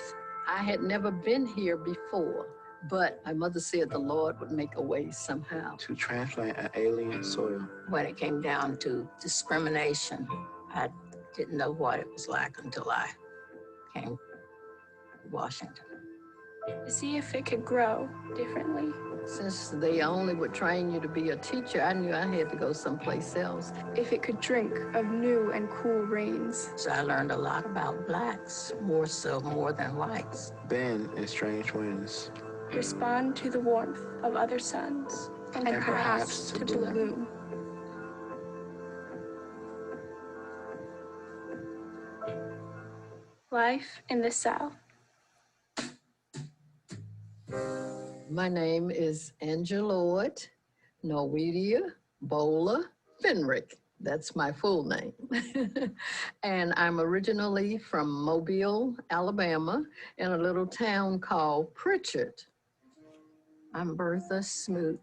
I had never been here before, but my mother said the Lord would make a way somehow. To transplant an alien soil. When it came down to discrimination, I didn't know what it was like until I came to Washington. To see if it could grow differently. Since they only would train you to be a teacher, I knew I had to go someplace else. If it could drink of new and cool rains. So I learned a lot about blacks, more than whites. Bend in strange winds. Respond to the warmth of other suns, and perhaps to bloom. Life in the South. My name is Angeloid Norwegia Bowler Fenrick. That's my full name. And I'm originally from Mobile, Alabama, in a little town called Pritchard. I'm Bertha Smoot.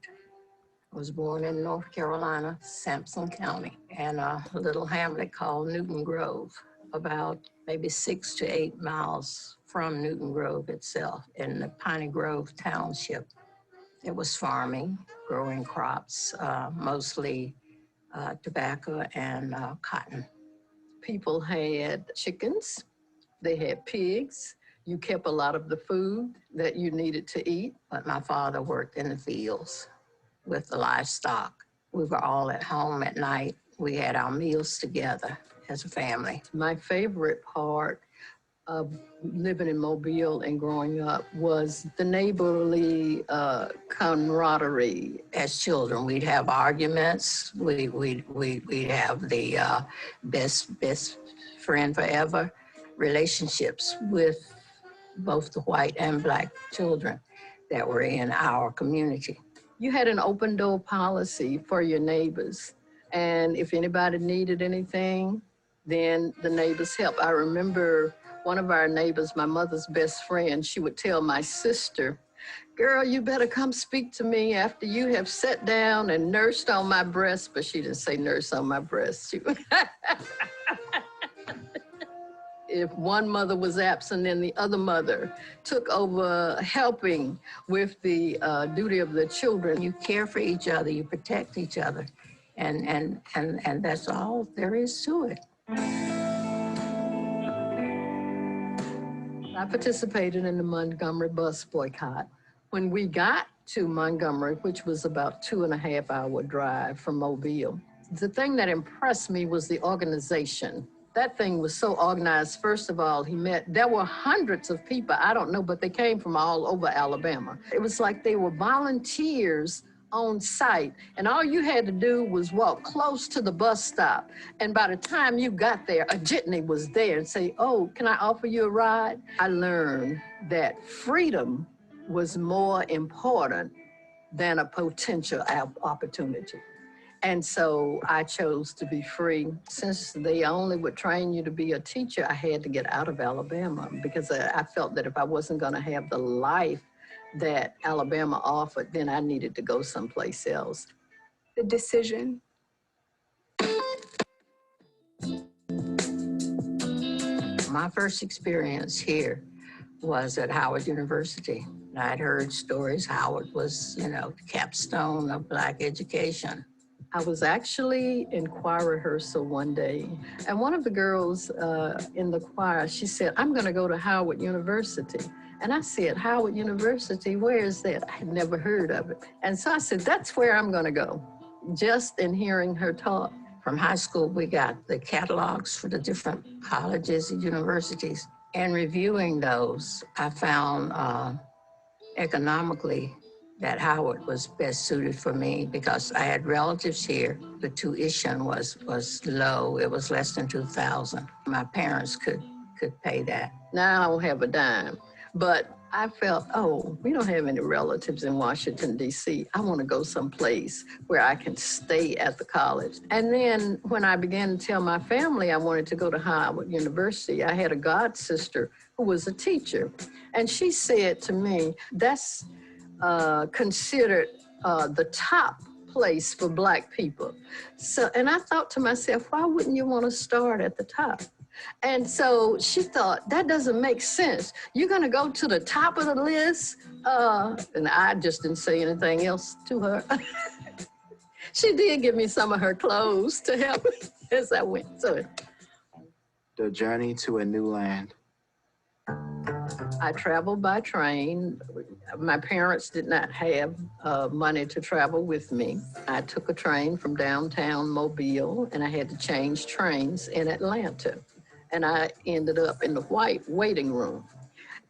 I was born in North Carolina, Sampson County, in a little hamlet called Newton Grove. about maybe 6 to 8 miles from Newton Grove itself in the Piney Grove Township. It was farming, growing crops, mostly tobacco and cotton. People had chickens, they had pigs. You kept a lot of the food that you needed to eat. But my father worked in the fields with the livestock. We were all at home at night. We had our meals together as a family. My favorite part of living in Mobile and growing up was the neighborly camaraderie. As children, we'd have arguments. We'd have the best friend forever relationships with both the white and black children that were in our community. You had an open door policy for your neighbors. And if anybody needed anything, then the neighbors helped. I remember one of our neighbors, my mother's best friend, she would tell my sister, "Girl, you better come speak to me after you have sat down and nursed on my breast." But she didn't say nurse on my breast. If one mother was absent, then the other mother took over helping with the duty of the children. You care for each other, you protect each other, and that's all there is to it. I participated in the Montgomery bus boycott. When we got to Montgomery, which was about 2.5-hour drive from Mobile, the thing that impressed me was the organization. That thing was so organized. First of all, there were hundreds of people, I don't know, but they came from all over Alabama. It was like they were volunteers on site, and all you had to do was walk close to the bus stop. And by the time you got there, a jitney was there and say, "Oh, can I offer you a ride?" I learned that freedom was more important than a potential opportunity. And so I chose to be free. Since they only would train you to be a teacher, I had to get out of Alabama because I felt that if I wasn't going to have the life that Alabama offered, then I needed to go someplace else. The decision. My first experience here was at Howard University. I'd heard stories. Howard was, the capstone of Black education. I was actually in choir rehearsal one day, and one of the girls in the choir, she said, "I'm going to go to Howard University." And I said, "Howard University, where is that?" I had never heard of it. And so I said, "That's where I'm going to go," just in hearing her talk. From high school, we got the catalogs for the different colleges and universities. And reviewing those, I found economically that Howard was best suited for me because I had relatives here. The tuition was low. It was less than $2,000. My parents could pay that. Now I don't have a dime, but I felt, we don't have any relatives in Washington, D.C. I want to go someplace where I can stay at the college. And then when I began to tell my family I wanted to go to Howard University, I had a god sister who was a teacher. And she said to me, "That's considered the top place for Black people." So, and I thought to myself, why wouldn't you want to start at the top? And so she thought, that doesn't make sense. You're going to go to the top of the list? And I just didn't say anything else to her. She did give me some of her clothes to help me as I went. So, the journey to a new land. I traveled by train. My parents did not have money to travel with me. I took a train from downtown Mobile, and I had to change trains in Atlanta. And I ended up in the white waiting room.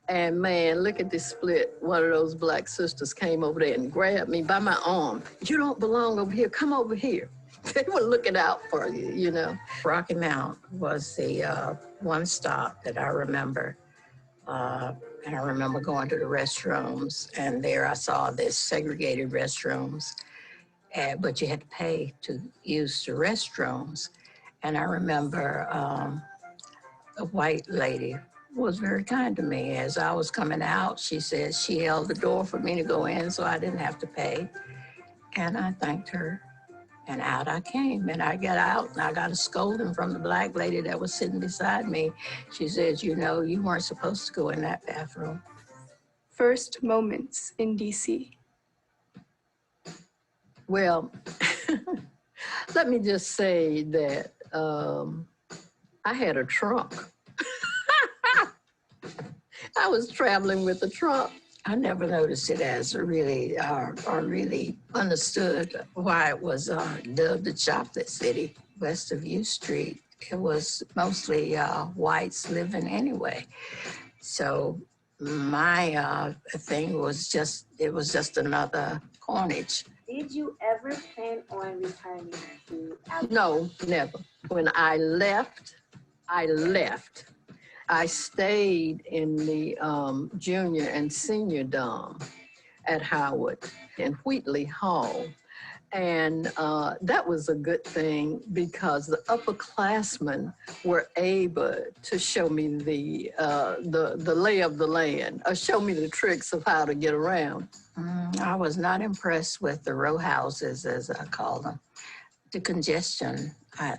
And man, look at this split. One of those Black sisters came over there and grabbed me by my arm. "You don't belong over here. Come over here." They were looking out for you, Rocky Mount was the one stop that I remember. And I remember going to the restrooms, and there I saw this segregated restrooms, but you had to pay to use the restrooms. And I remember a white lady was very kind to me. As I was coming out, she said she held the door for me to go in so I didn't have to pay. And I thanked her. And out I came, and I got out, and I got a scolding from the black lady that was sitting beside me. She says, you know, you weren't supposed to go in that bathroom. First moments in DC. Well, let me just say that I had a trunk. I was traveling with a trunk. I never noticed it as really, or really understood why it was dubbed the Chocolate City, west of U Street. It was mostly whites living anyway. So my thing was just, it was just another cornage. Did you ever plan on returning to Alabama? No, never. When I left, I stayed in the junior and senior dorm at Howard in Wheatley Hall. And that was a good thing because the upperclassmen were able to show me the lay of the land, or show me the tricks of how to get around. I was not impressed with the row houses, as I call them. The congestion, I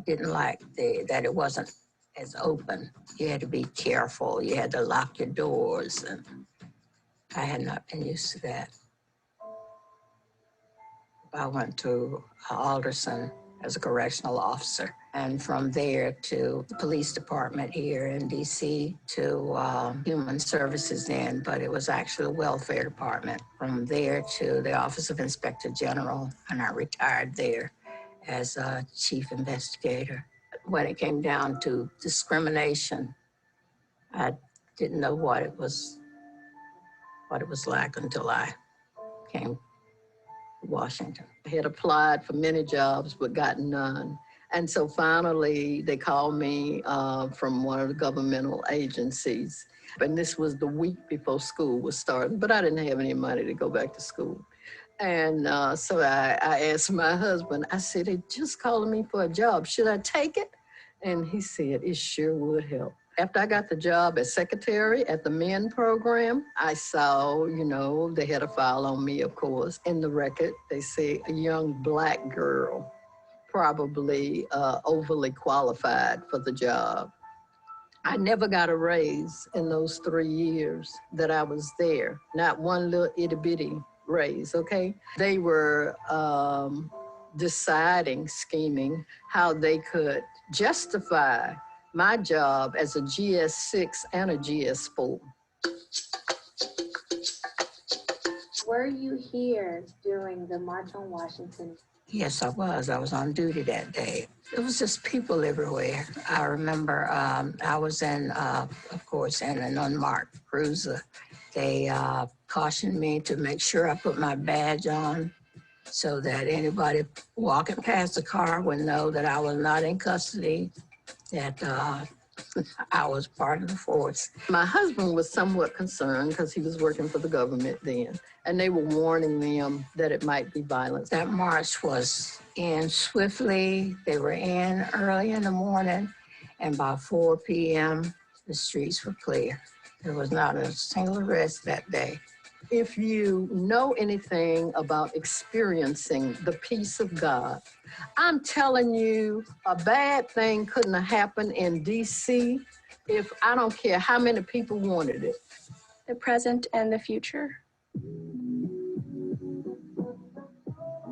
didn't like that it wasn't as open. You had to be careful. You had to lock your doors, and I had not been used to that. I went to Alderson as a correctional officer, and from there to the police department here in DC, to Human Services then, but it was actually the welfare department. From there to the Office of Inspector General, and I retired there as a chief investigator. When it came down to discrimination, I didn't know what it was like until I came to Washington. I had applied for many jobs, but got none. And so finally, they called me from one of the governmental agencies. And this was the week before school was starting, but I didn't have any money to go back to school. And so I asked my husband, I said, they just calling me for a job. Should I take it? And he said, it sure would help. After I got the job as secretary at the men program, I saw, you know, they had a file on me, of course. In the record, they say a young black girl, probably overly qualified for the job. I never got a raise in those 3 years that I was there. Not one little itty bitty raise, okay? They were deciding, scheming, how they could justify my job as a GS6 and a GS4. Were you here during the March on Washington? Yes, I was. I was on duty that day. It was just people everywhere. I remember I was in, of course, in an unmarked cruiser. They cautioned me to make sure I put my badge on so that anybody walking past the car would know that I was not in custody, that I was part of the force. My husband was somewhat concerned because he was working for the government then, and they were warning them that it might be violence. That march was in swiftly. They were in early in the morning, and by 4 p.m., the streets were clear. There was not a single arrest that day. If you know anything about experiencing the peace of God, I'm telling you, a bad thing couldn't have happened in DC if I don't care how many people wanted it. The present and the future.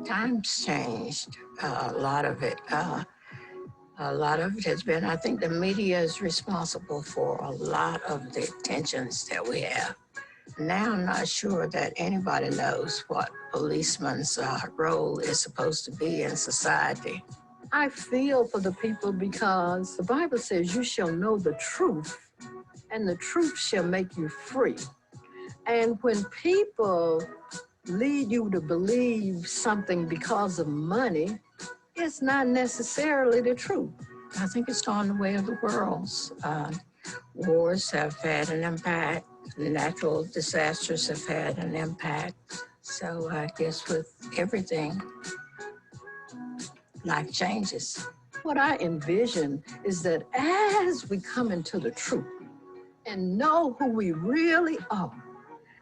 Times changed, a lot of it. A lot of it has been, I think the media is responsible for a lot of the tensions that we have. Now I'm not sure that anybody knows what policeman's role is supposed to be in society. I feel for the people because the Bible says you shall know the truth, and the truth shall make you free. And when people lead you to believe something because of money, it's not necessarily the truth. I think it's gone the way of the world. Wars have had an impact. Natural disasters have had an impact. So I guess with everything, life changes. What I envision is that as we come into the truth and know who we really are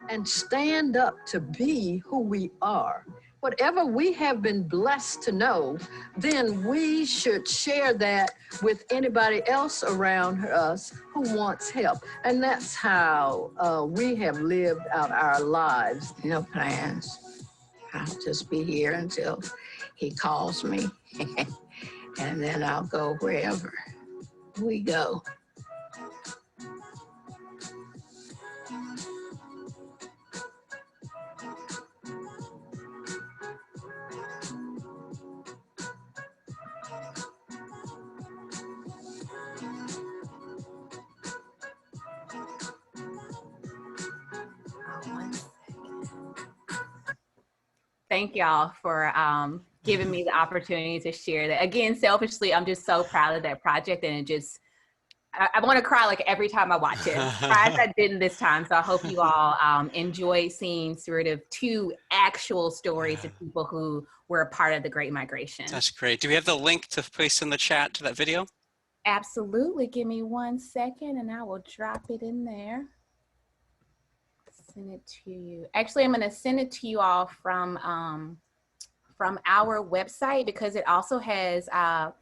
and stand up to be who we are, whatever we have been blessed to know, then we should share that with anybody else around us who wants help. And that's how we have lived out our lives. No plans. I'll just be here until he calls me, and then I'll go wherever we go. Thank y'all for giving me the opportunity to share that. Again, selfishly, I'm just so proud of that project, and it just, I want to cry like every time I watch it. I'm surprised I didn't this time. So I hope you all enjoy seeing sort of two actual stories of people who were a part of the Great Migration. That's great. Do we have the link to place in the chat to that video? Absolutely. Give me 1 second and I will drop it in there. Send it to you. Actually, I'm going to send it to you all from our website, because it also has a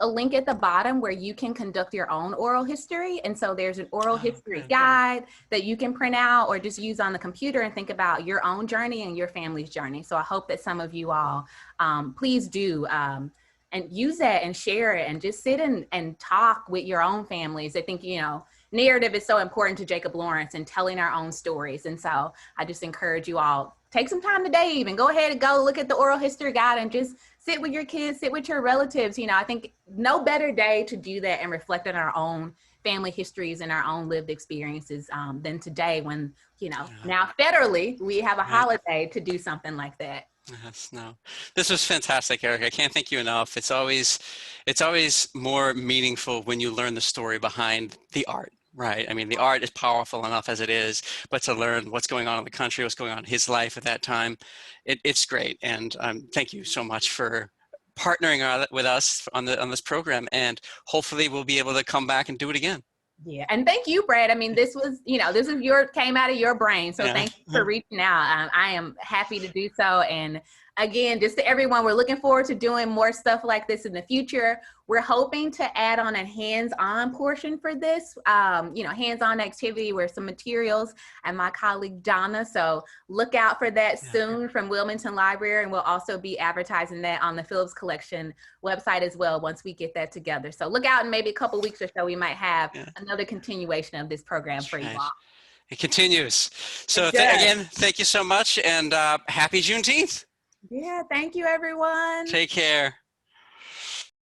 link at the bottom where you can conduct your own oral history. And so there's an oral history guide that you can print out or just use on the computer and think about your own journey and your family's journey. So I hope that some of you all please do and use that and share it and just sit and talk with your own families. I think, you know, narrative is so important to Jacob Lawrence and telling our own stories. And so I just encourage you all, take some time today, even go ahead and go look at the oral history guide and just sit with your kids, sit with your relatives. You know, I think no better day to do that and reflect on our own family histories and our own lived experiences than today, when, you know, now federally we have a holiday to do something like that. Yes, no, this was fantastic, Eric. I can't thank you enough. It's always more meaningful when you learn the story behind the art. Right. I mean, the art is powerful enough as it is, but to learn what's going on in the country, what's going on in his life at that time, it's great. And thank you so much for partnering with us on this program. And hopefully we'll be able to come back and do it again. Yeah. And thank you, Brad. I mean, this was, you know, came out of your brain. So thank you for reaching out. I am happy to do so. And again, just to everyone, we're looking forward to doing more stuff like this in the future. We're hoping to add on a hands-on portion for this, you know, hands-on activity where some materials and my colleague Donna. So look out for that soon from Wilmington Library. And we'll also be advertising that on the Phillips Collection website as well once we get that together. So look out, in maybe a couple weeks or so, we might have another continuation of this program for you all. It continues. So again, thank you so much, and happy Juneteenth. Yeah, thank you, everyone. Take care.